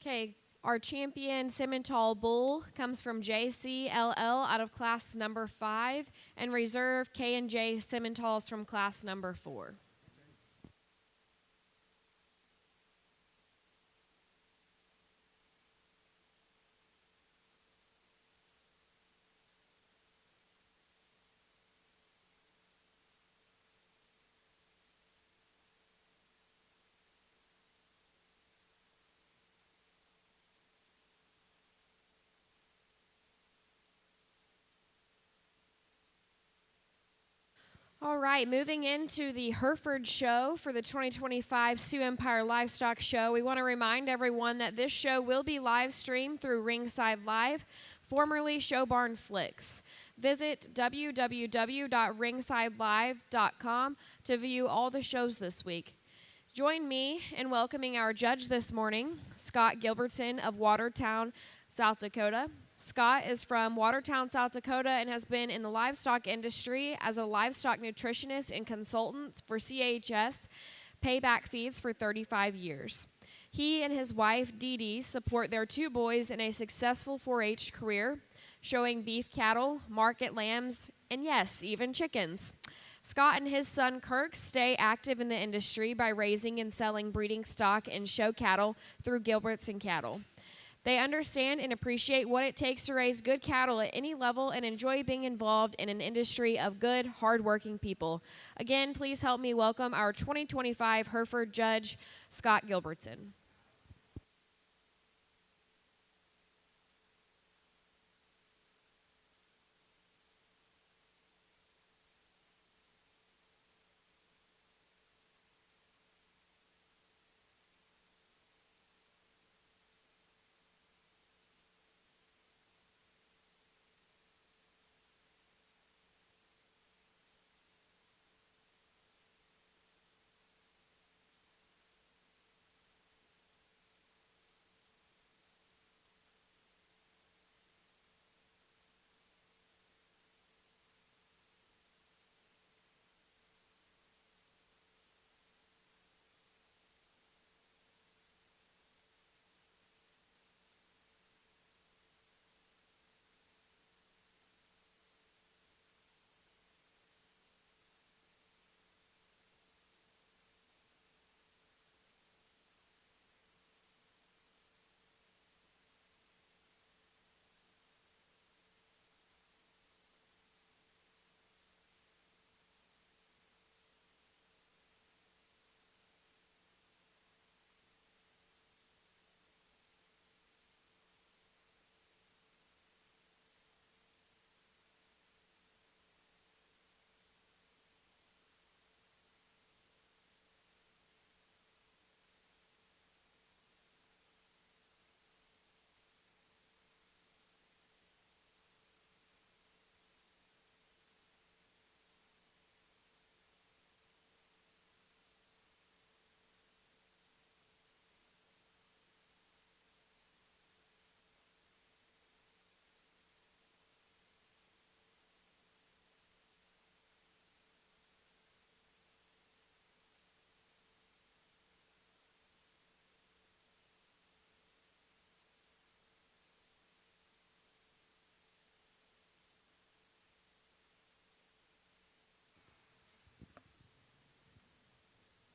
Okay, our champion Simmental bull comes from JCLL out of class number 5, and reserve K&J Simmentals from class number 4. All right, moving into the Hereford show for the 2025 Sioux Empire Livestock Show, we want to remind everyone that this show will be live streamed through Ringside Live, formerly Show Barn Flicks. Visit www.ringsidelive.com to view all the shows this week. Join me in welcoming our judge this morning, Scott Gilbertson of Watertown, South Dakota. Scott is from Watertown, South Dakota, and has been in the livestock industry as a livestock nutritionist and consultant for CHS Payback Feeds for 35 years. He and his wife, Dee Dee, support their 2 boys in a successful 4-H career, showing beef cattle, market lambs, and yes, even chickens. Scott and his son, Kirk, stay active in the industry by raising and selling breeding stock and show cattle through Gilbertson Cattle. They understand and appreciate what it takes to raise good cattle at any level and enjoy being involved in an industry of good, hardworking people. Again, please help me welcome our 2025 Hereford Judge, Scott Gilbertson.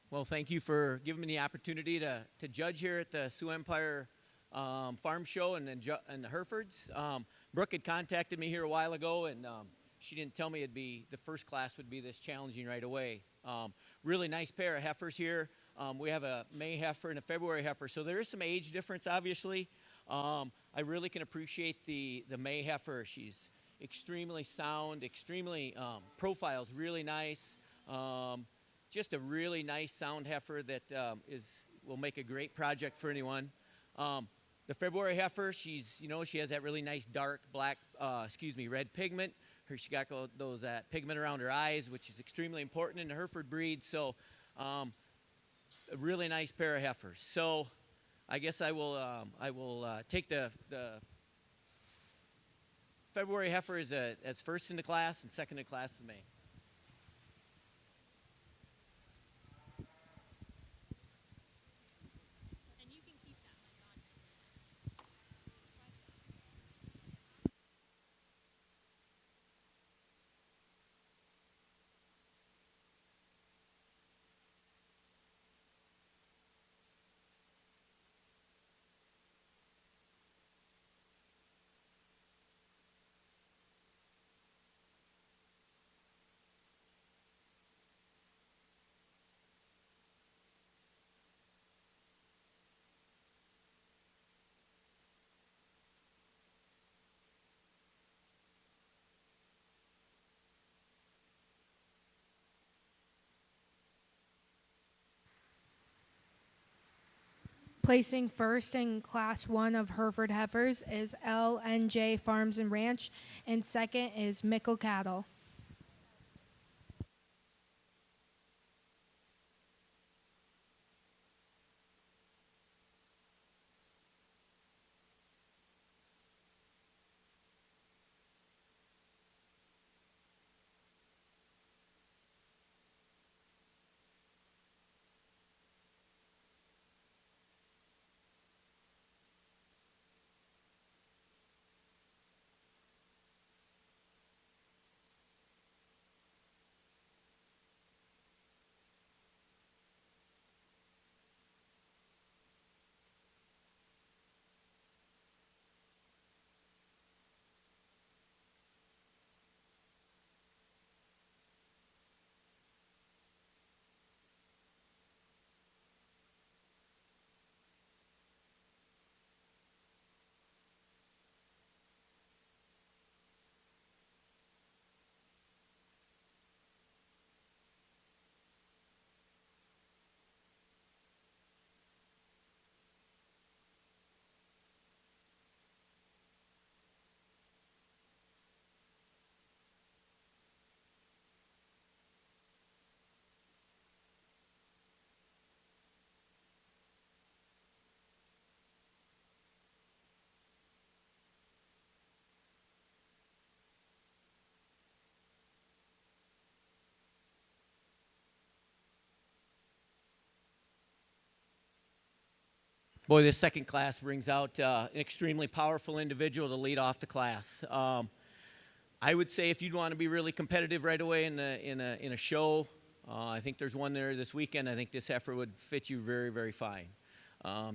Well, thank you for giving me the opportunity to judge here at the Sioux Empire Farm Show and the Herefords. Brooke had contacted me here a while ago, and she didn't tell me the first class would be this challenging right away. Really nice pair of heifers here. We have a May heifer and a February heifer, so there is some age difference, obviously. I really can appreciate the May heifer. She's extremely sound, extremely profile's really nice. Just a really nice sound heifer that will make a great project for anyone. The February heifer, she has that really nice dark black, red pigment. She got those pigment around her eyes, which is extremely important in the Hereford breed. So, a really nice pair of heifers. So, I guess I will take the February heifer as first in the class, and second in the class is May. Placing first in Class 1 of Hereford heifers is LNJ Farms and Ranch, and second is Mickle Cattle. Boy, this second class brings out an extremely powerful individual to lead off the class. I would say if you'd want to be really competitive right away in a show, I think there's one there this weekend. I think this heifer would fit you very, very fine.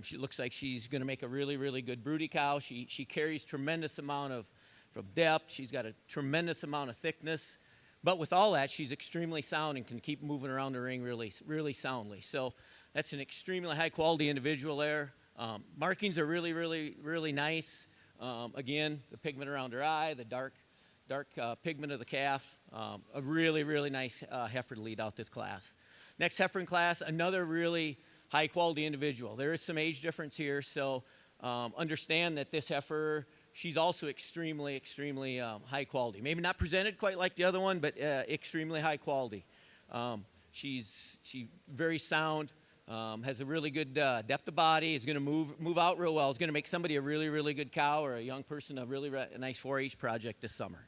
She looks like she's going to make a really, really good broody cow. She carries tremendous amount of depth. She's got a tremendous amount of thickness. But with all that, she's extremely sound and can keep moving around the ring really, really soundly. So that's an extremely high-quality individual there. Markings are really, really, really nice. Again, the pigment around her eye, the dark pigment of the calf. A really, really nice heifer to lead out this class. Next heifer in class, another really high-quality individual. There is some age difference here, so understand that this heifer, she's also extremely, extremely high quality. Maybe not presented quite like the other one, but extremely high quality. She's very sound. Has a really good depth of body, is going to move out real well, is going to make somebody a really, really good cow or a young person a really a nice 4-H project this summer.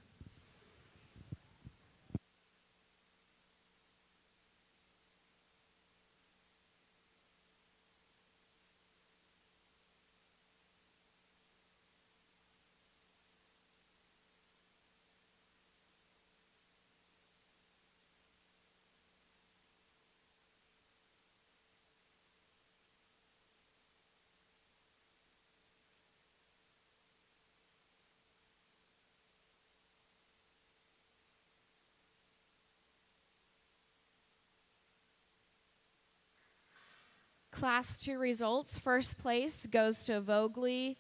Class 2 results. First place goes to Vogley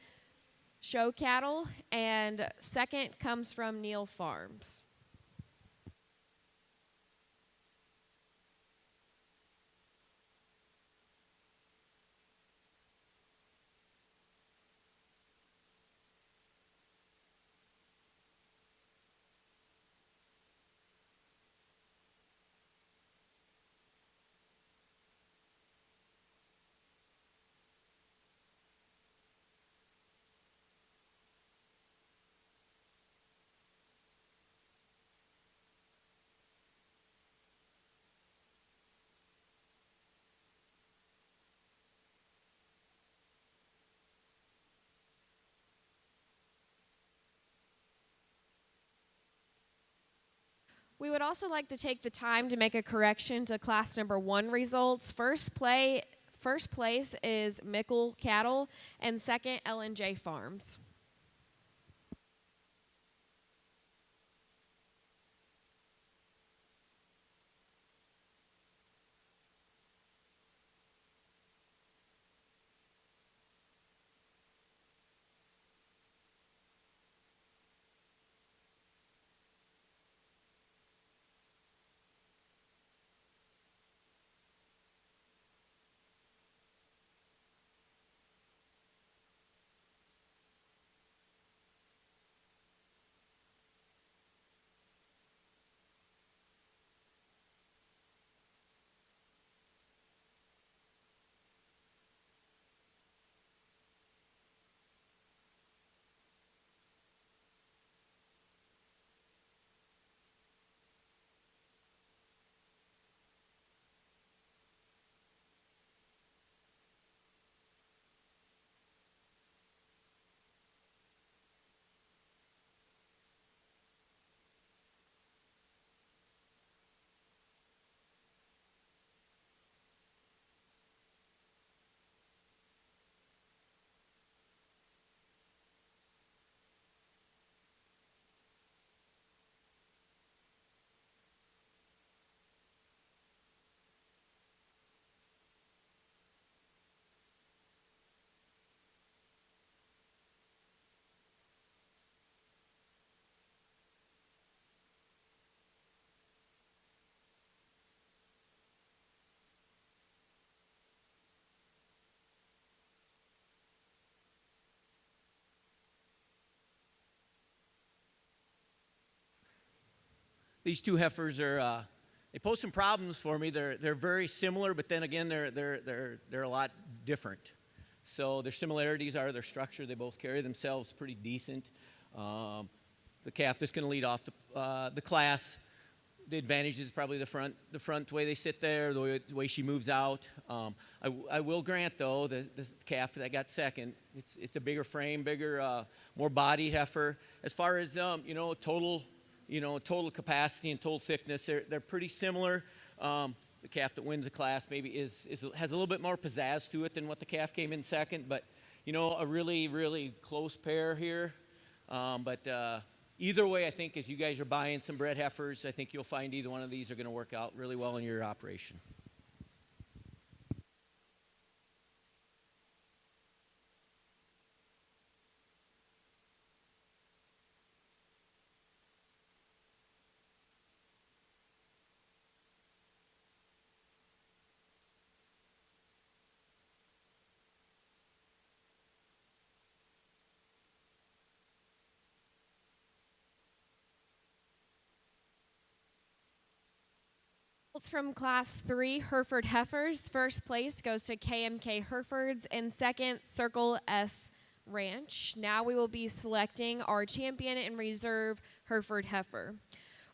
Show Cattle, and second comes from Neal Farms. We would also like to take the time to make a correction to class number 1 results. First place is Mickle Cattle, and second, L&J Farms. these two heifers are they pose some problems for me. They're very similar, but then again they're a lot different. So their similarities are their structure. They both carry themselves pretty decent. The calf that's going to lead off the class. The advantage is probably the front way they sit there, the way she moves out. I will grant though the calf that got second, it's a bigger frame, bigger, more body heifer. As far as total capacity and total thickness, they're pretty similar. The calf that wins the class maybe has a little bit more pizzazz to it than what the calf came in second, but a really, really close pair here. Either way, I think as you guys are buying some bred heifers, I think you'll find either one of these are going to work out really well in your operation. Results from Class 3 Hereford Heifers. First place goes to KMK Herefords and second, Circle S Ranch. Now we will be selecting our champion and reserve Hereford Heifer.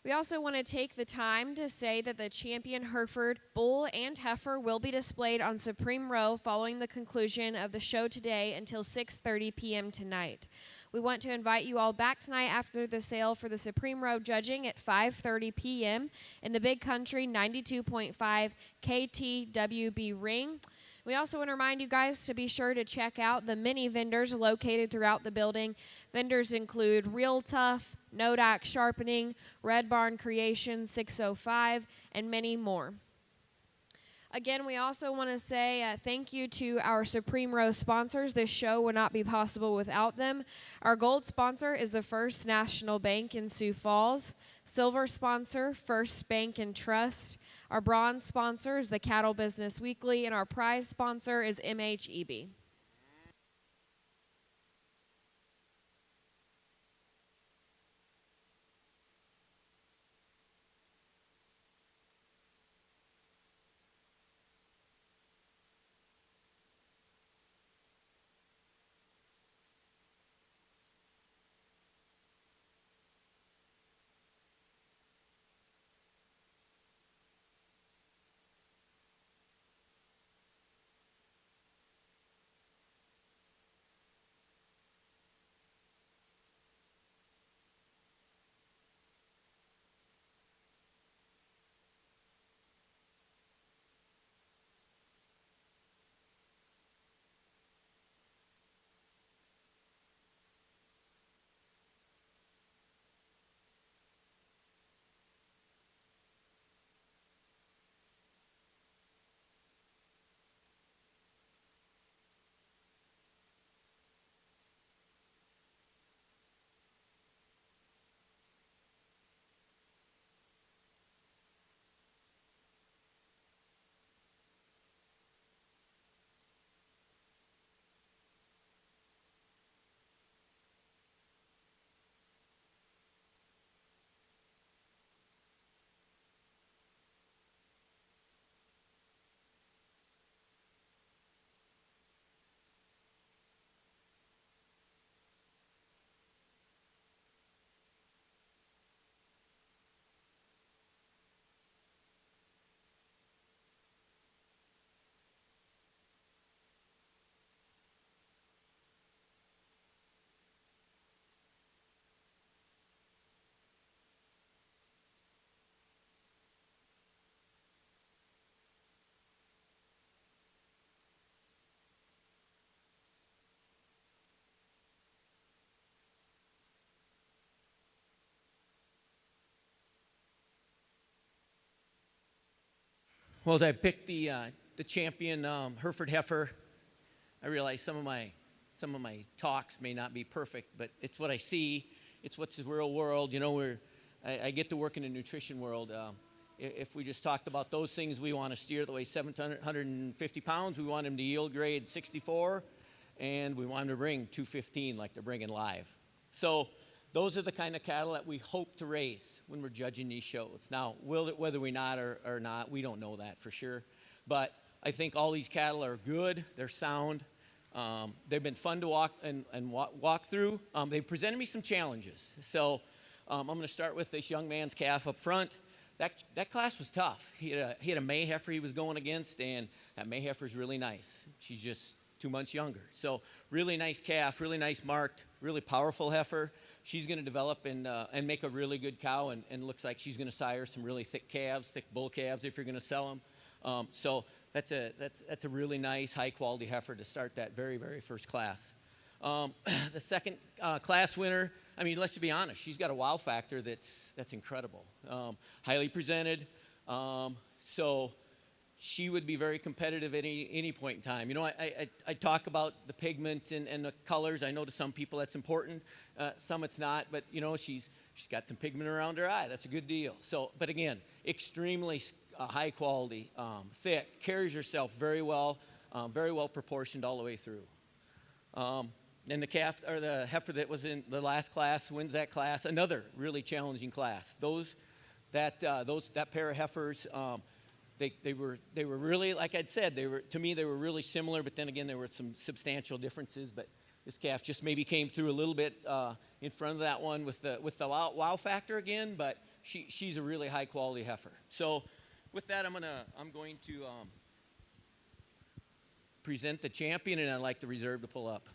We also want to take the time to say that the champion Hereford bull and heifer will be displayed on Supreme Row following the conclusion of the show today until 6:30 p.m. tonight. We want to invite you all back tonight after the sale for the Supreme Row judging at 5:30 p.m. in the Big Country 92.5 KTWB ring. We also want to remind you guys to be sure to check out the many vendors located throughout the building. Vendors include Real Tough, Nodak Sharpening, Red Barn Creations 605, and many more. Again, we also want to say thank you to our Supreme Row sponsors. This show would not be possible without them. Our gold sponsor is the First National Bank in Sioux Falls. Silver sponsor, First Bank and Trust. Our bronze sponsor is the Cattle Business Weekly, and our prize sponsor is MHEB. Well, as I picked the champion Hereford heifer, I realized some of my talks may not be perfect, but it's what I see. It's what's the real world. I get to work in the nutrition world. If we just talked about those things, we want to steer that weighs 750 pounds. We want them to yield grade 64, and we want them to bring 215 like they're bringing live. So those are the kind of cattle that we hope to raise when we're judging these shows. Now, whether we not or not, we don't know that for sure. But I think all these cattle are good. They're sound. They've been fun to walk through. They presented me some challenges. So I'm going to start with this young man's calf up front. That class was tough. He had a May heifer he was going against, and that May heifer is really nice. She's just 2 months younger. So really nice calf, really nice marked, really powerful heifer. She's going to develop and make a really good cow, and looks like she's going to sire some really thick calves, thick bull calves if you're going to sell them. So that's a really nice, high-quality heifer to start that very, very first class. The second class winner, I mean, let's be honest, she's got a wow factor that's incredible. Highly presented, so she would be very competitive at any point in time. You know, I talk about the pigment and the colors. I know to some people that's important. Some it's not, but you know, she's got some pigment around her eye. That's a good deal. So, but again, extremely high quality, thick, carries herself very well proportioned all the way through. And the calf or the heifer that was in the last class wins that class. Another really challenging class. That pair of heifers. They were really, like I'd said, to me they were really similar, but then again there were some substantial differences. But this calf just maybe came through a little bit in front of that one with the wow factor again. But she's a really high quality heifer. So with that, I'm going to present the champion, and I'd like the reserve to pull up.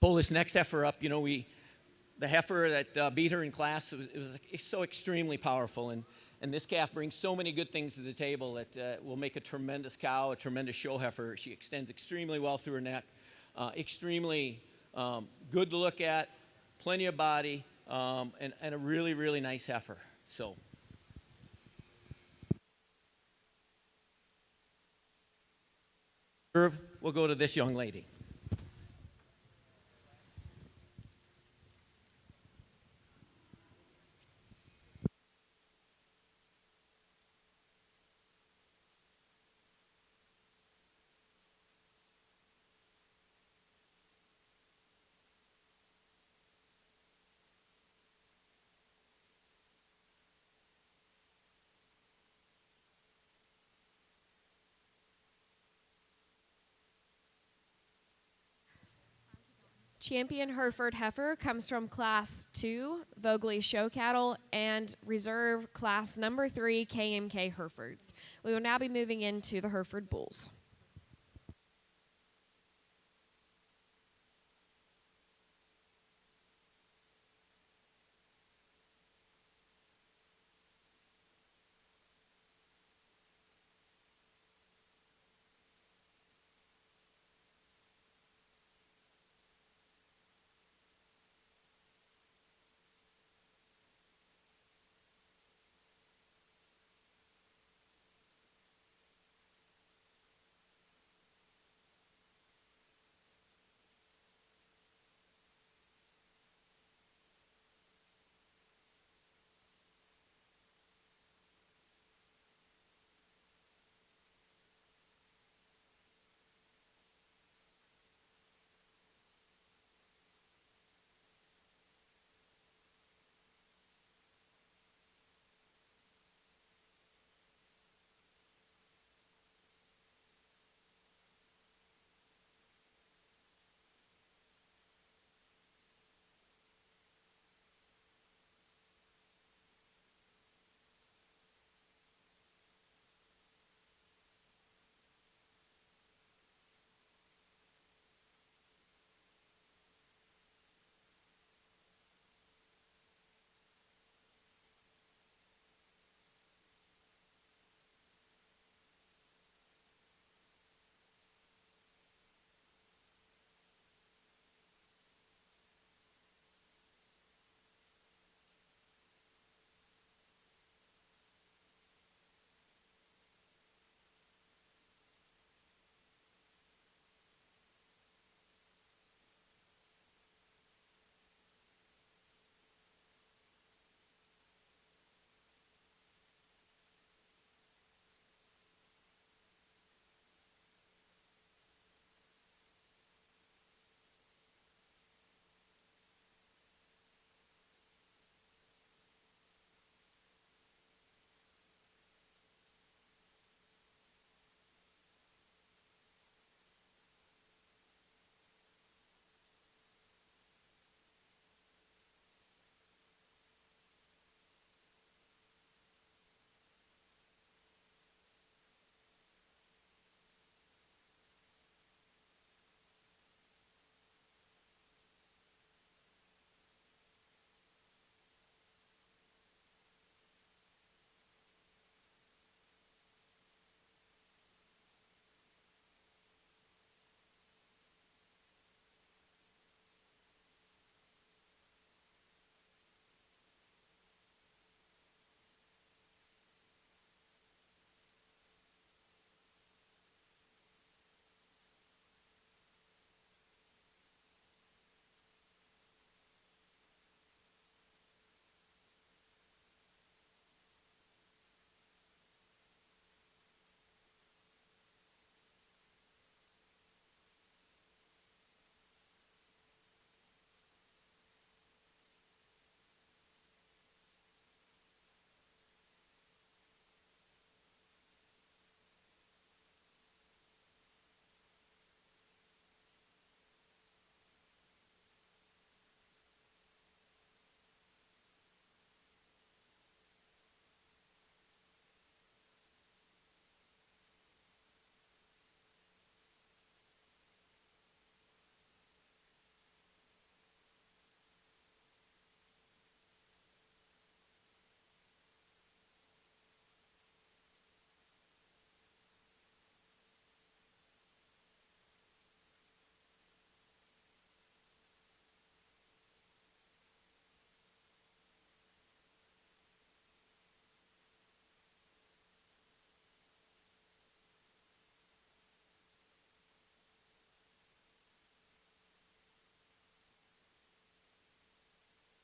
Pull this next heifer up. You know, the heifer that beat her in class, it was so extremely powerful, and this calf brings so many good things to the table that will make a tremendous cow, a tremendous show heifer. She extends extremely well through her neck, extremely good to look at, plenty of body, and a really, really nice heifer. So. We'll go to this young lady. Champion Hereford heifer comes from Class 2 Vogley show cattle and reserve Class number 3 KMK Herefords. We will now be moving into the Hereford bulls.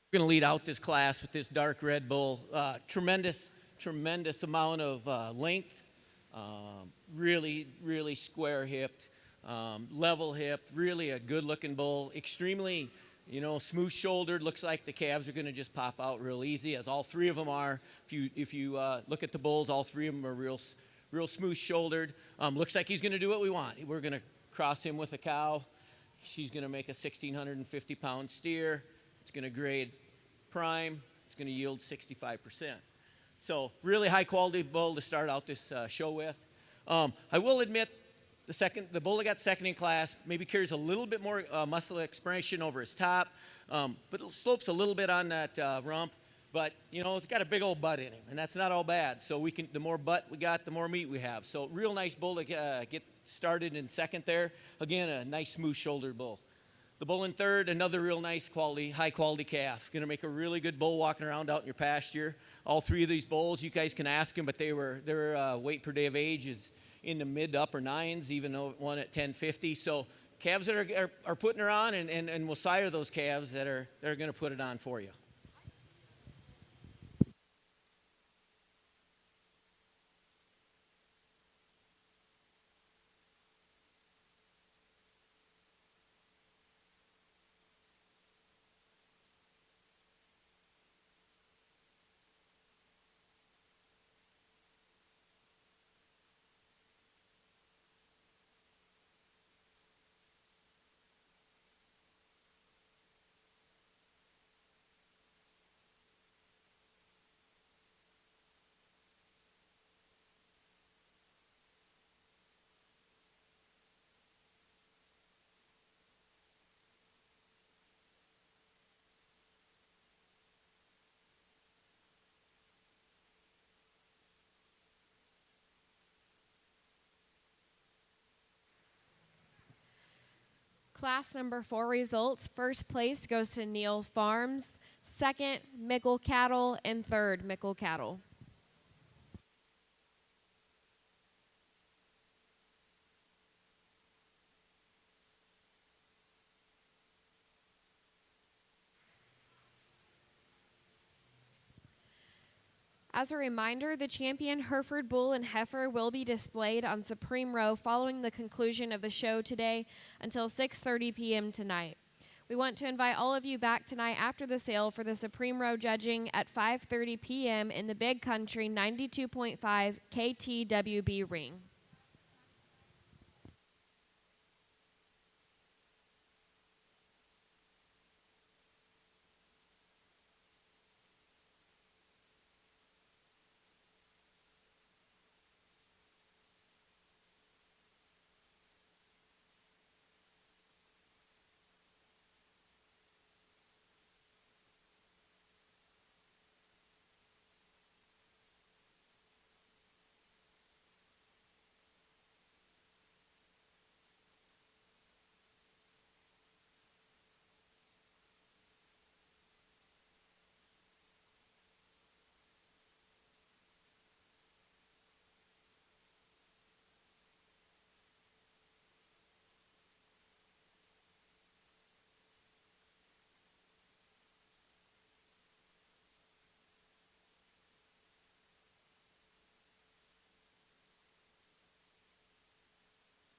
We're going to lead out this class with this dark red bull. Tremendous amount of length. Really square hipped, level hipped. Really a good looking bull. Extremely, smooth shouldered. Looks like the calves are going to just pop out real easy, as all three of them are. If you look at the bulls, all three of them are real smooth shouldered. Looks like he's going to do what we want. We're going to cross him with a cow. She's going to make a 1,650 pound steer. It's going to grade prime. It's going to yield 65%. So really high quality bull to start out this show with. I will admit the bull that got second in class maybe carries a little bit more muscle expression over his top, but it slopes a little bit on that rump. But it's got a big old butt in him, and that's not all bad. So the more butt we got, the more meat we have. So real nice bull to get started in second there. Again, a nice smooth shouldered bull. The bull in third, another real nice quality, high quality calf. Going to make a really good bull walking around out in your pasture. All three of these bulls, you guys can ask them, but their weight per day of age is in the mid to upper nines, even though one at 1050. So calves that are putting her on, and we'll sire those calves that are going to put it on for you. Class number 4 results. First place goes to Neal Farms, second Mickle Cattle, and third Mickle Cattle. As a reminder, the champion Hereford Bull and Heifer will be displayed on Supreme Row following the conclusion of the show today until 6:30 p.m. tonight. We want to invite all of you back tonight after the sale for the Supreme Row judging at 5:30 p.m. in the Big Country 92.5 KTWB ring.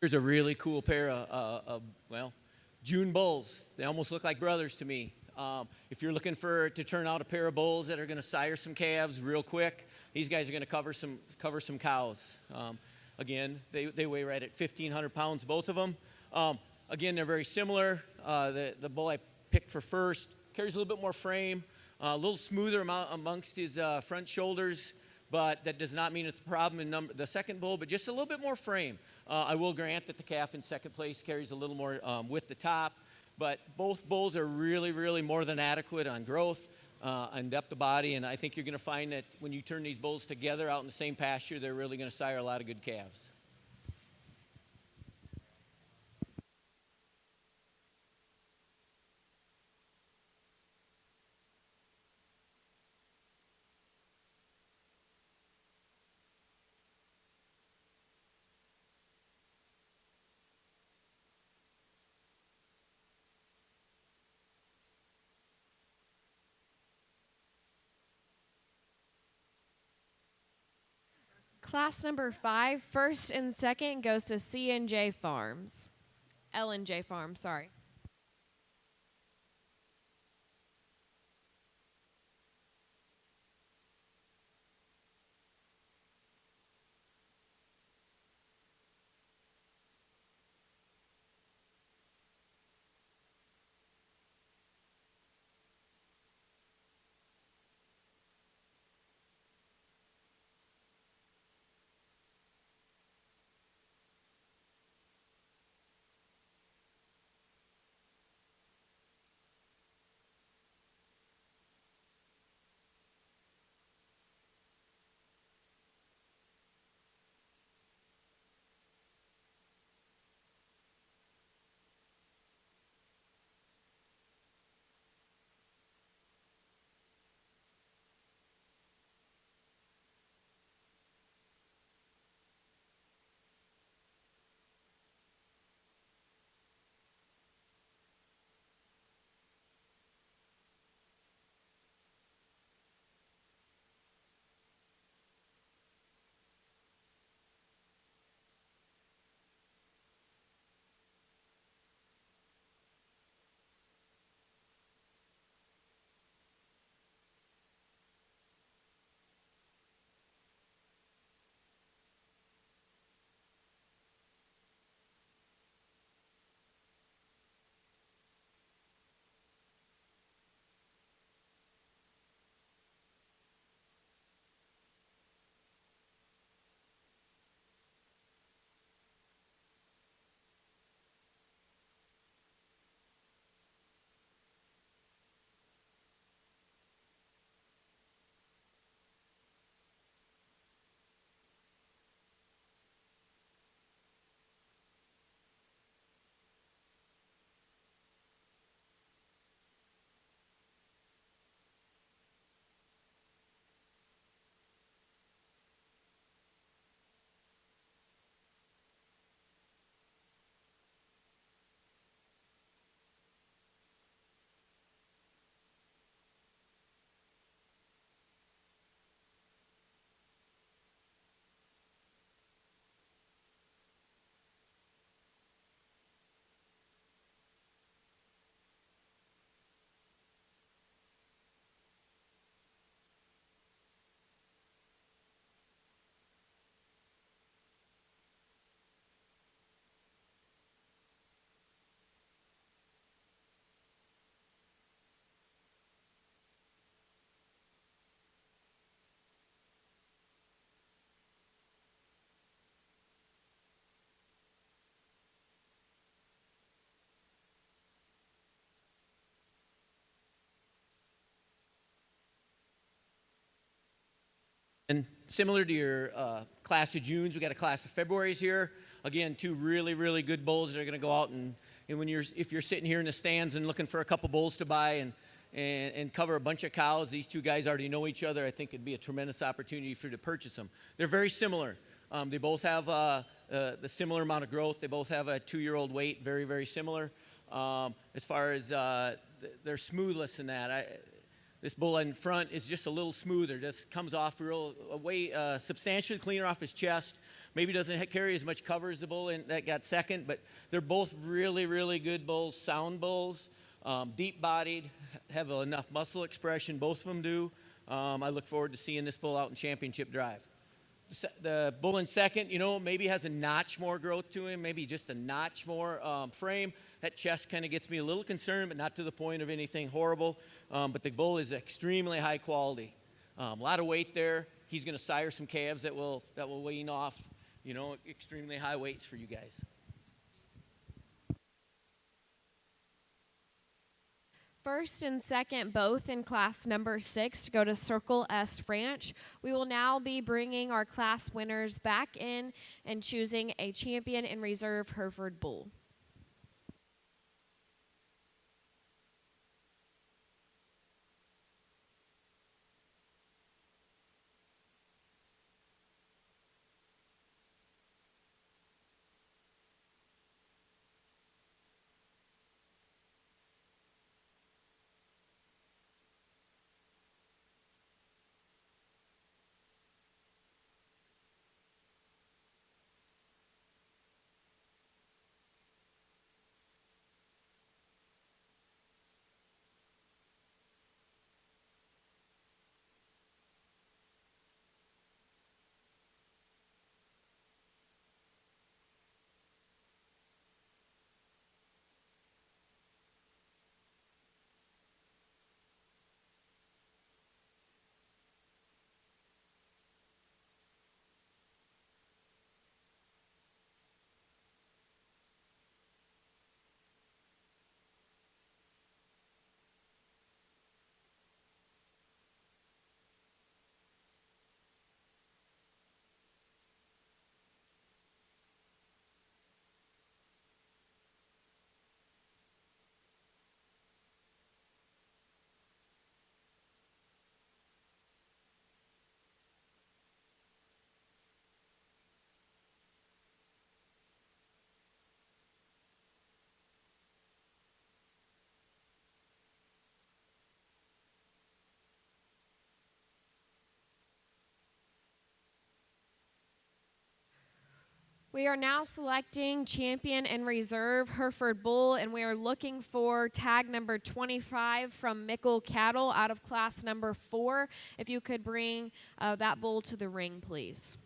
Here's a really cool pair of June bulls. They almost look like brothers to me. If you're looking to turn out a pair of bulls that are going to sire some calves real quick, these guys are going to cover some cows. Again, they weigh right at 1,500 pounds, both of them. Again, they're very similar. The bull I picked for first carries a little bit more frame, a little smoother amongst his front shoulders, but that does not mean it's a problem in the second bull, but just a little bit more frame. I will grant that the calf in second place carries a little more width the top, but both bulls are really more than adequate on growth and depth of body, and I think you're going to find that when you turn these bulls together out in the same pasture, they're really going to sire a lot of good calves. Class number 5, first and second goes to C&J Farms. L&J Farms, sorry. And similar to your class of Junes, we got a class of Februarys here. Again, two really, really good bulls that are going to go out and if you're sitting here in the stands and looking for a couple bulls to buy and cover a bunch of cows, these two guys already know each other. I think it'd be a tremendous opportunity for you to purchase them. They're very similar. They both have the similar amount of growth. They both have a 2-year-old weight, very, very similar. As far as they're smoothless in that. This bull in front is just a little smoother, just comes off substantially cleaner off his chest. Maybe doesn't carry as much cover as the bull that got second, but they're both really, really good bulls, sound bulls, deep-bodied, have enough muscle expression, both of them do. I look forward to seeing this bull out in championship drive. The bull in second, maybe has a notch more growth to him, maybe just a notch more frame. That chest kind of gets me a little concerned, but not to the point of anything horrible. But the bull is extremely high quality. A lot of weight there. He's going to sire some calves that will wean off, extremely high weights for you guys. First and second, both in class number 6, go to Circle S Ranch. We will now be bringing our class winners back in and choosing a champion and reserve Hereford bull. We are now selecting champion and reserve Hereford Bull, and we are looking for tag number 25 from Mickle Cattle out of class number 4. If you could bring that bull to the ring, please.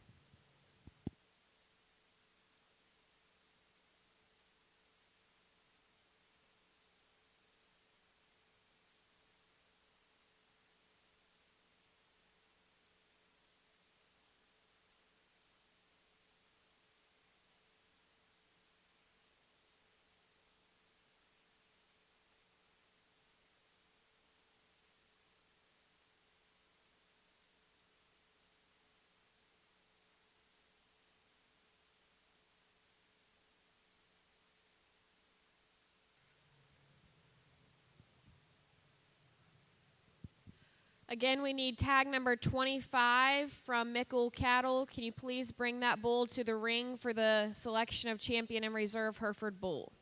Again, we need tag number 25 from Mickle Cattle. Can you please bring that bull to the ring for the selection of champion and reserve Hereford Bull?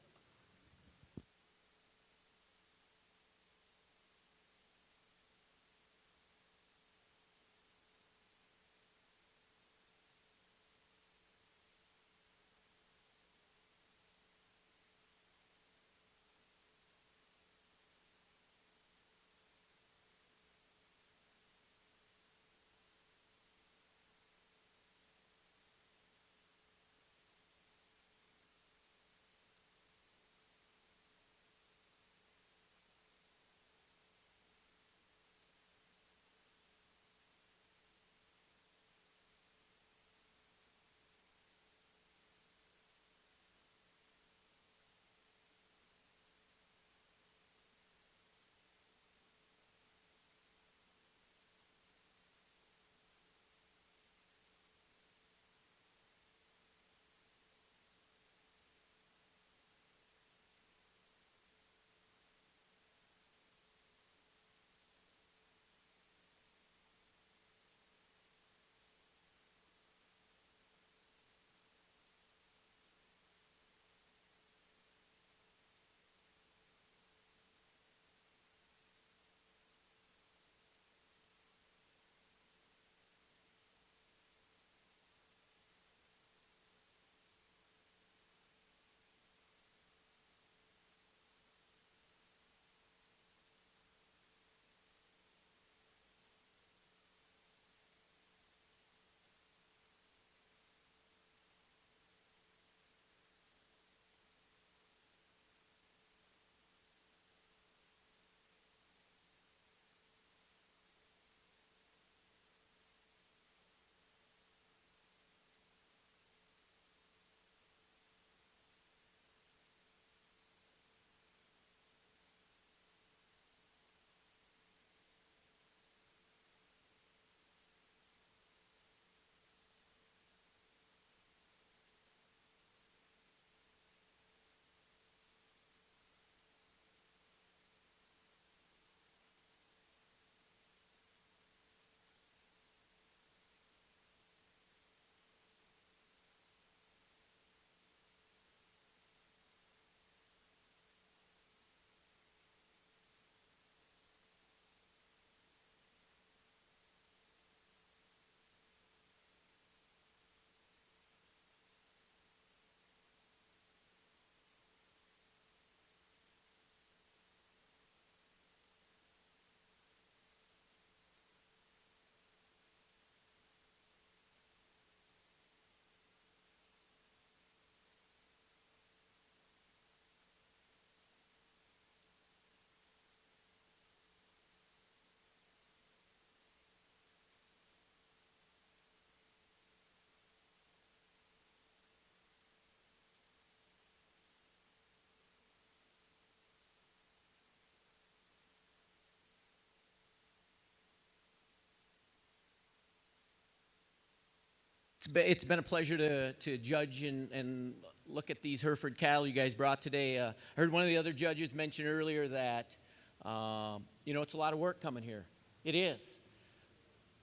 It's been a pleasure to judge and look at these Hereford cattle you guys brought today. I heard one of the other judges mention earlier that, it's a lot of work coming here. It is.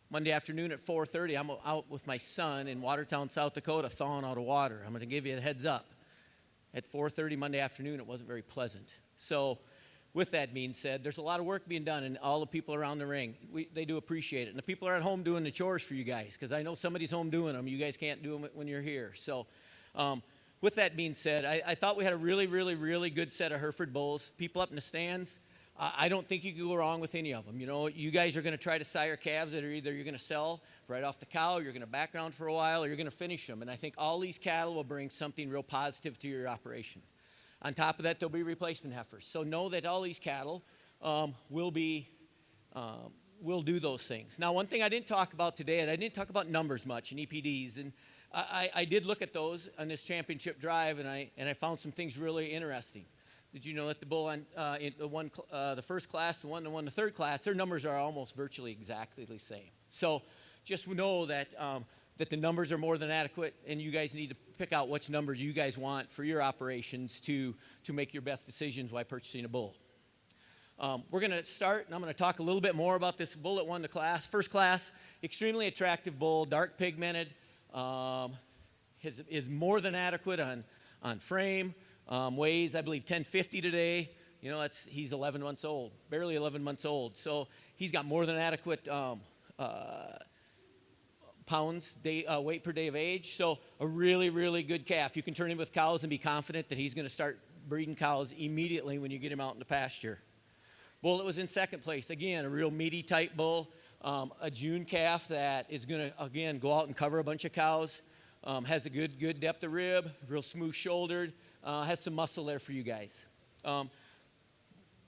Monday afternoon at 4:30, I'm out with my son in Watertown, South Dakota, thawing out of water. I'm going to give you a heads up. At 4:30 Monday afternoon, it wasn't very pleasant. So with that being said, there's a lot of work being done, and all the people around the ring, they do appreciate it. And the people are at home doing the chores for you guys, because I know somebody's home doing them. You guys can't do them when you're here. So With that being said, I thought we had a really, really, really good set of Hereford bulls. People up in the stands, I don't think you can go wrong with any of them. You know, you guys are going to try to sire calves that are either you're going to sell right off the cow, you're going to background for a while, or you're going to finish them. And I think all these cattle will bring something real positive to your operation. On top of that, there'll be replacement heifers. So know that all these cattle will do those things. Now, one thing I didn't talk about today, and I didn't talk about numbers much in EPDs, and I did look at those on this championship drive, and I found some things really interesting. Did you know that the bull on the first class, the one that won the third class, their numbers are almost virtually exactly the same. So just know that that the numbers are more than adequate, and you guys need to pick out which numbers you guys want for your operations to make your best decisions while purchasing a bull. We're going to start, and I'm going to talk a little bit more about this bull that won the class. First class, extremely attractive bull, dark pigmented, is more than adequate on frame, weighs, I believe, 1050 today. You know, he's 11 months old, barely 11 months old. So he's got more than adequate pounds, weight per day of age. So a really, really good calf. You can turn him with cows and be confident that he's going to start breeding cows immediately when you get him out in the pasture. Bull that was in second place, again, a real meaty type bull, a June calf that is going to, again, go out and cover a bunch of cows, has a good depth of rib, real smooth shouldered, has some muscle there for you guys.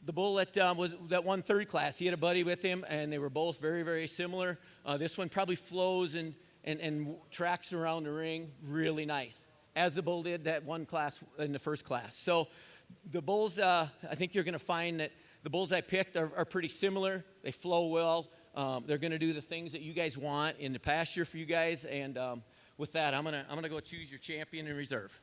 The bull that won third class, he had a buddy with him, and they were both very, very similar. This one probably flows and tracks around the ring really nice, as the bull did that one class in the first class. So the bulls, I think you're going to find that the bulls I picked are pretty similar. They flow well. They're going to do the things that you guys want in the pasture for you guys. And with that, I'm gonna go choose your champion and reserve.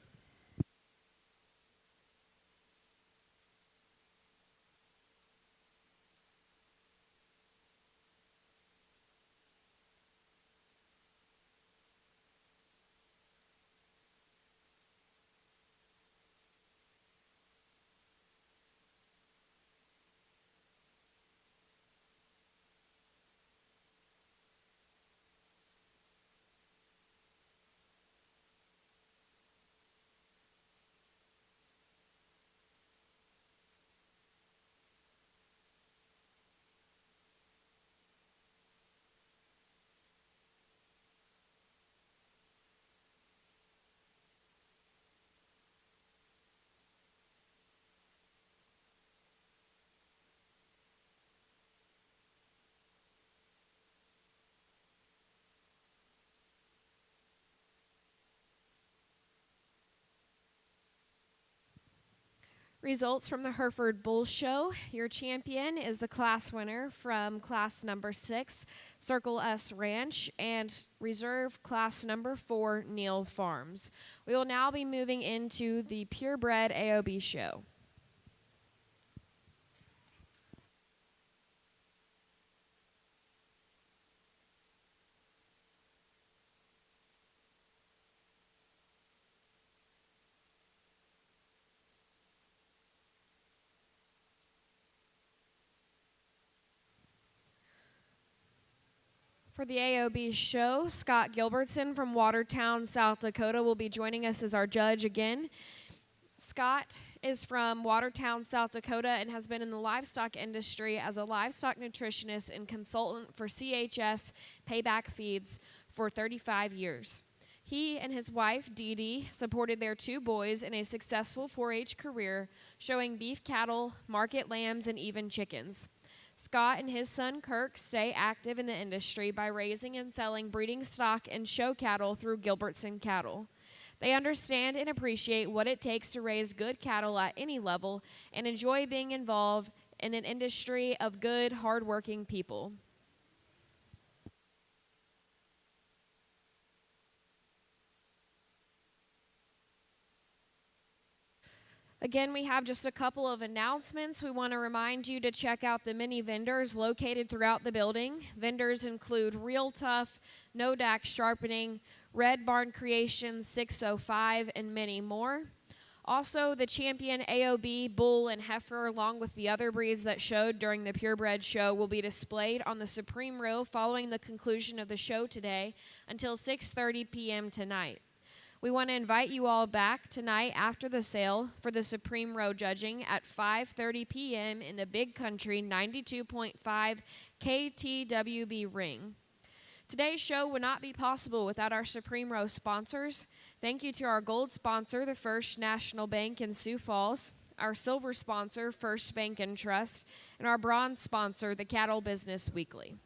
Results from the Hereford Bull Show. Your champion is the class winner from class number 6, Circle S Ranch, and reserve class number 4, Neal Farms. We will now be moving into the Purebred AOB show. For the AOB show, Scott Gilbertson from Watertown, South Dakota will be joining us as our judge again. Scott is from Watertown, South Dakota, and has been in the livestock industry as a livestock nutritionist and consultant for CHS Payback Feeds for 35 years. He and his wife, Dee Dee, supported their 2 boys in a successful 4-H career, showing beef cattle, market lambs, and even chickens. Scott and his son Kirk stay active in the industry by raising and selling breeding stock and show cattle through Gilbertson Cattle. They understand and appreciate what it takes to raise good cattle at any level and enjoy being involved in an industry of good, hardworking people. Again, we have just a couple of announcements. We want to remind you to check out the many vendors located throughout the building. Vendors include Real Tough, No Dax Sharpening, Red Barn Creations 605, and many more. Also, the champion AOB, bull, and heifer, along with the other breeds that showed during the Purebred show, will be displayed on the Supreme Row following the conclusion of the show today until 6:30 p.m. tonight. We want to invite you all back tonight after the sale for the Supreme Row judging at 5:30 p.m. in the Big Country 92.5 KTWB ring. Today's show would not be possible without our Supreme Row sponsors. Thank you to our gold sponsor, the First National Bank in Sioux Falls, our silver sponsor, First Bank and Trust, and our bronze sponsor, the Cattle Business Weekly.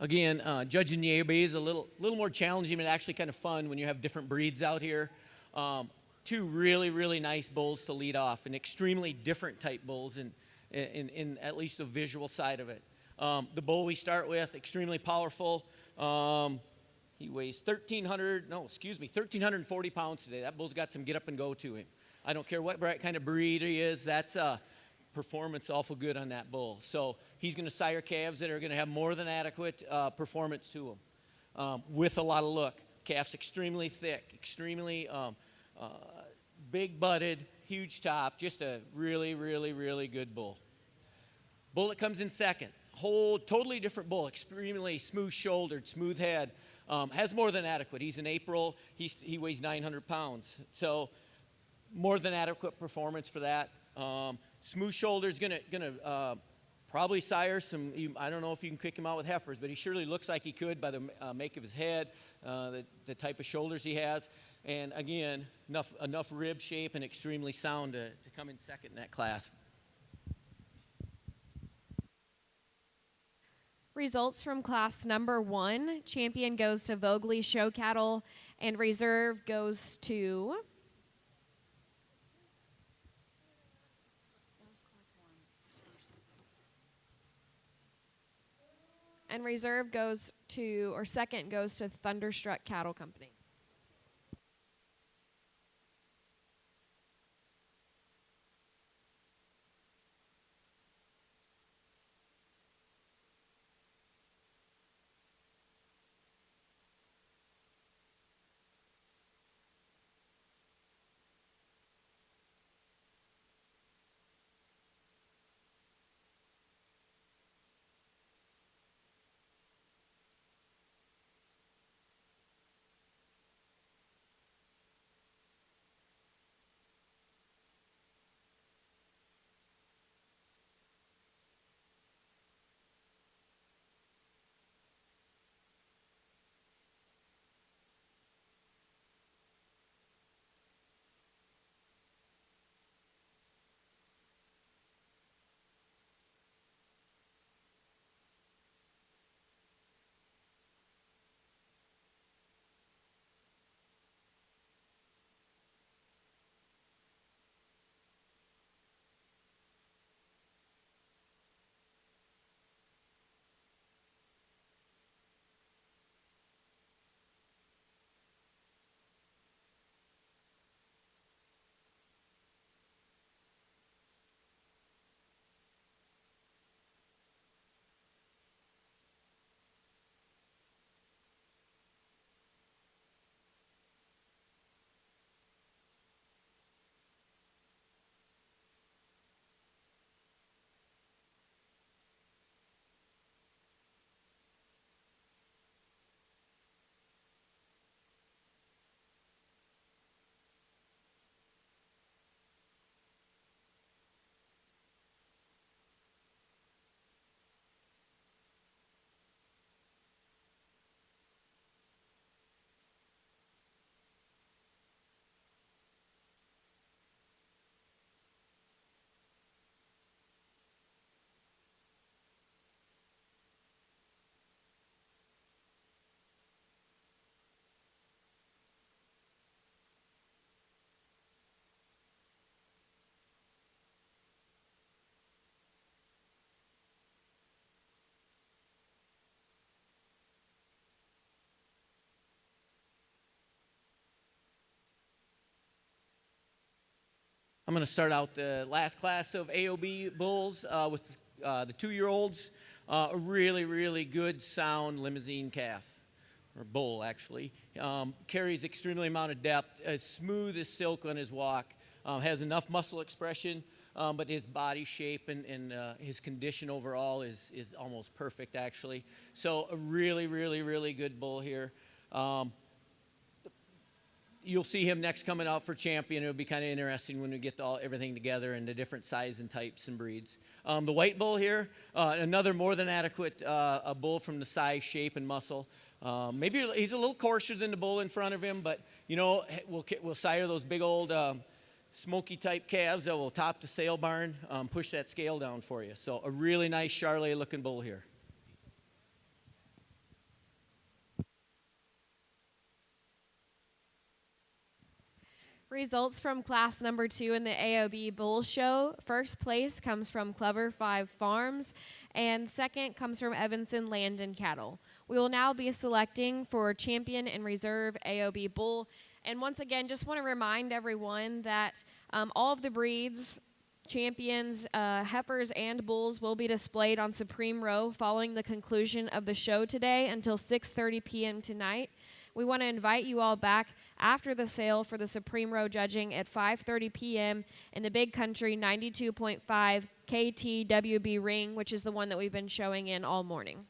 Again, judging the A-B is a little more challenging, but actually kind of fun when you have different breeds out here. Two really nice bulls to lead off, and extremely different type bulls in at least the visual side of it. The bull we start with, extremely powerful. He weighs 1,340 pounds today. That bull's got some get up and go to him. I don't care what kind of breed he is. That's performance awful good on that bull. So he's going to sire calves that are going to have more than adequate performance to them with a lot of look. Calf's extremely thick, extremely big butted, huge top, just a really good bull. Bull that comes in second, whole totally different bull, extremely smooth shouldered, smooth head, has more than adequate. He's in April, he weighs 900 pounds. So more than adequate performance for that. Smooth shoulders gonna probably sire some. I don't know if you can kick him out with heifers, but he surely looks like he could by the make of his head, the type of shoulders he has, and again enough rib shape and extremely sound to come in second in that class. Results from class number 1. Champion goes to Vogley Show Cattle, and reserve goes to second goes to Thunderstruck Cattle Company. I'm going to start out the last class of AOB bulls with the 2-year-olds. A really, really good, sound limousine calf, or bull actually. Carries extremely amount of depth, as smooth as silk on his walk, has enough muscle expression, but his body shape and his condition overall is almost perfect actually. So a really, really, really good bull here. You'll see him next coming out for champion. It'll be kind of interesting when we get everything together and the different size and types and breeds. The white bull here, another more than adequate a bull from the size, shape, and muscle. Maybe he's a little coarser than the bull in front of him, but you know we'll sire those big old smoky type calves that will top the sale barn, push that scale down for you. So a really nice Charlet looking bull here. Results from class number 2 in the AOB Bull Show. First place comes from Clever 5 Farms, and second comes from Evanston Land and Cattle. We will now be selecting for champion and reserve AOB Bull. And once again, just want to remind everyone that all of the breeds, champions, heifers, and bulls will be displayed on Supreme Row following the conclusion of the show today until 6:30 p.m. tonight. We want to invite you all back after the sale for the Supreme Row judging at 5:30 p.m. in the Big Country 92.5 KTWB ring, which is the one that we've been showing in all morning.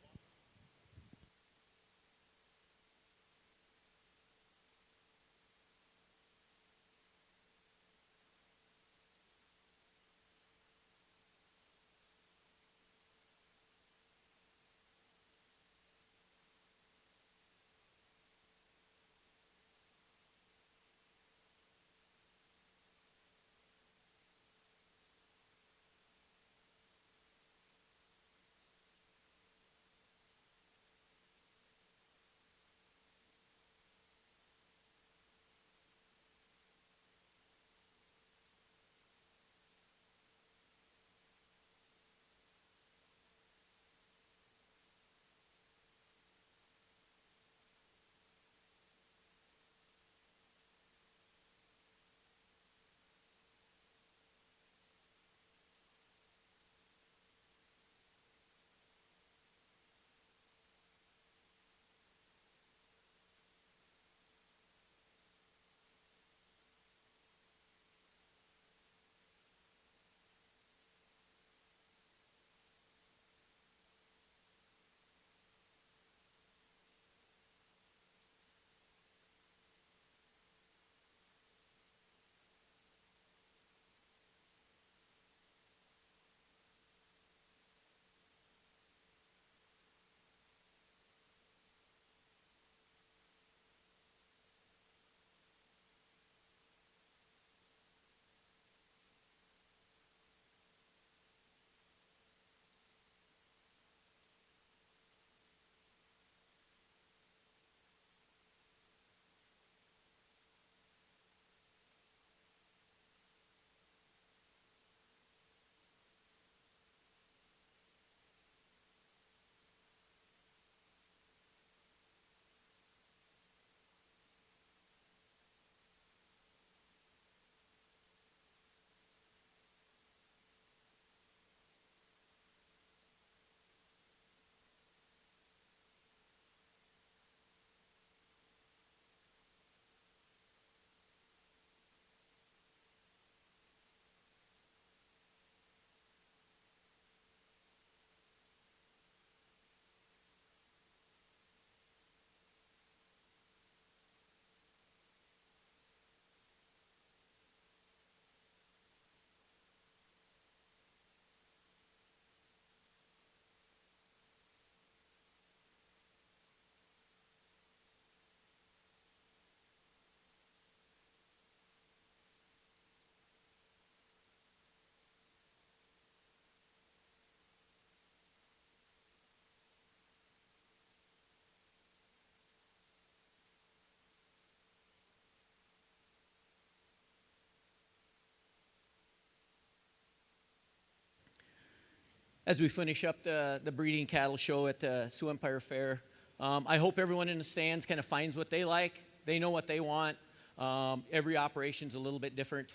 As we finish up the breeding cattle show at the Sioux Empire Fair, I hope everyone in the stands kind of finds what they like. They know what they want. Every operation's a little bit different.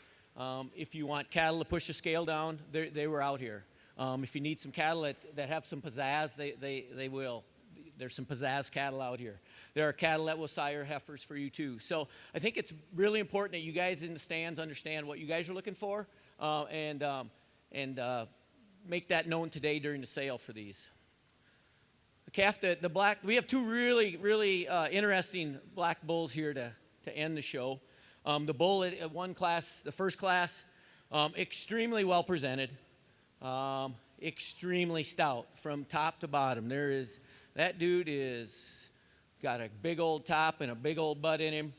If you want cattle to push the scale down, they were out here. If you need some cattle that have some pizzazz, they will. There's some pizzazz cattle out here. There are cattle that will sire heifers for you too. So I think it's really important that you guys in the stands understand what you guys are looking for, and make that known today during the sale for these. The calf, the black. We have two really interesting black bulls here to end the show. The bull at one class, the first class, extremely well presented, extremely stout from top to bottom. That dude is got a big old top and a big old butt in him.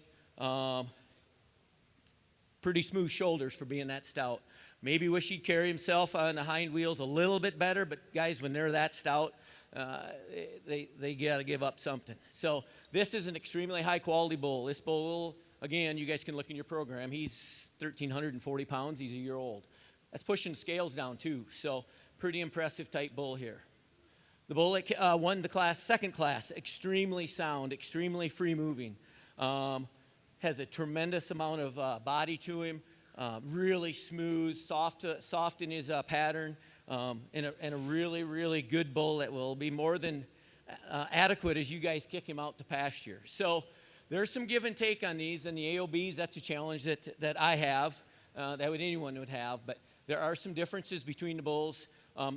Pretty smooth shoulders for being that stout. Maybe wish he'd carry himself on the hind wheels a little bit better, but guys, when they're that stout, they got to give up something. So this is an extremely high quality bull. This bull, again, you guys can look in your program. He's 1,340 pounds. He's a year old. That's pushing scales down too. So pretty impressive type bull here. The bull that won the class, second class, extremely sound, extremely free moving. Has a tremendous amount of body to him. Really smooth, soft in his pattern, and a really good bull that will be more than adequate as you guys kick him out to pasture. So there's some give and take on these, and the AOBs, that's a challenge that I have, that anyone would have, but there are some differences between the bulls.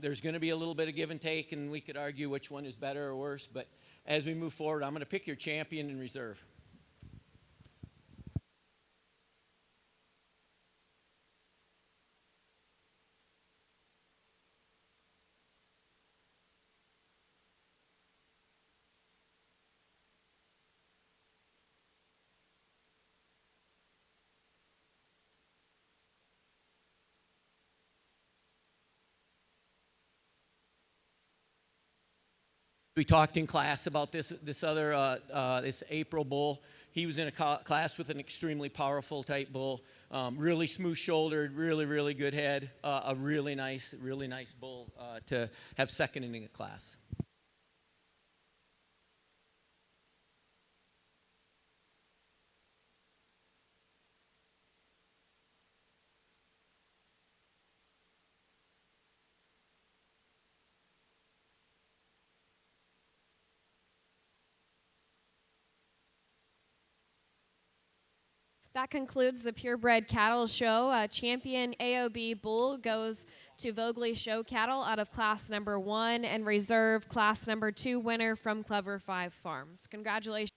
There's going to be a little bit of give and take, and we could argue which one is better or worse, but as we move forward, I'm going to pick your champion in reserve. We talked in class about this April bull. He was in a class with an extremely powerful type bull, really smooth shouldered, really good head, a really nice bull to have second in a class. That concludes the Purebred Cattle Show. Champion AOB Bull goes to Vogley Show Cattle out of class number 1, and reserve class number 2 winner from Clever 5 Farms. Congratulations.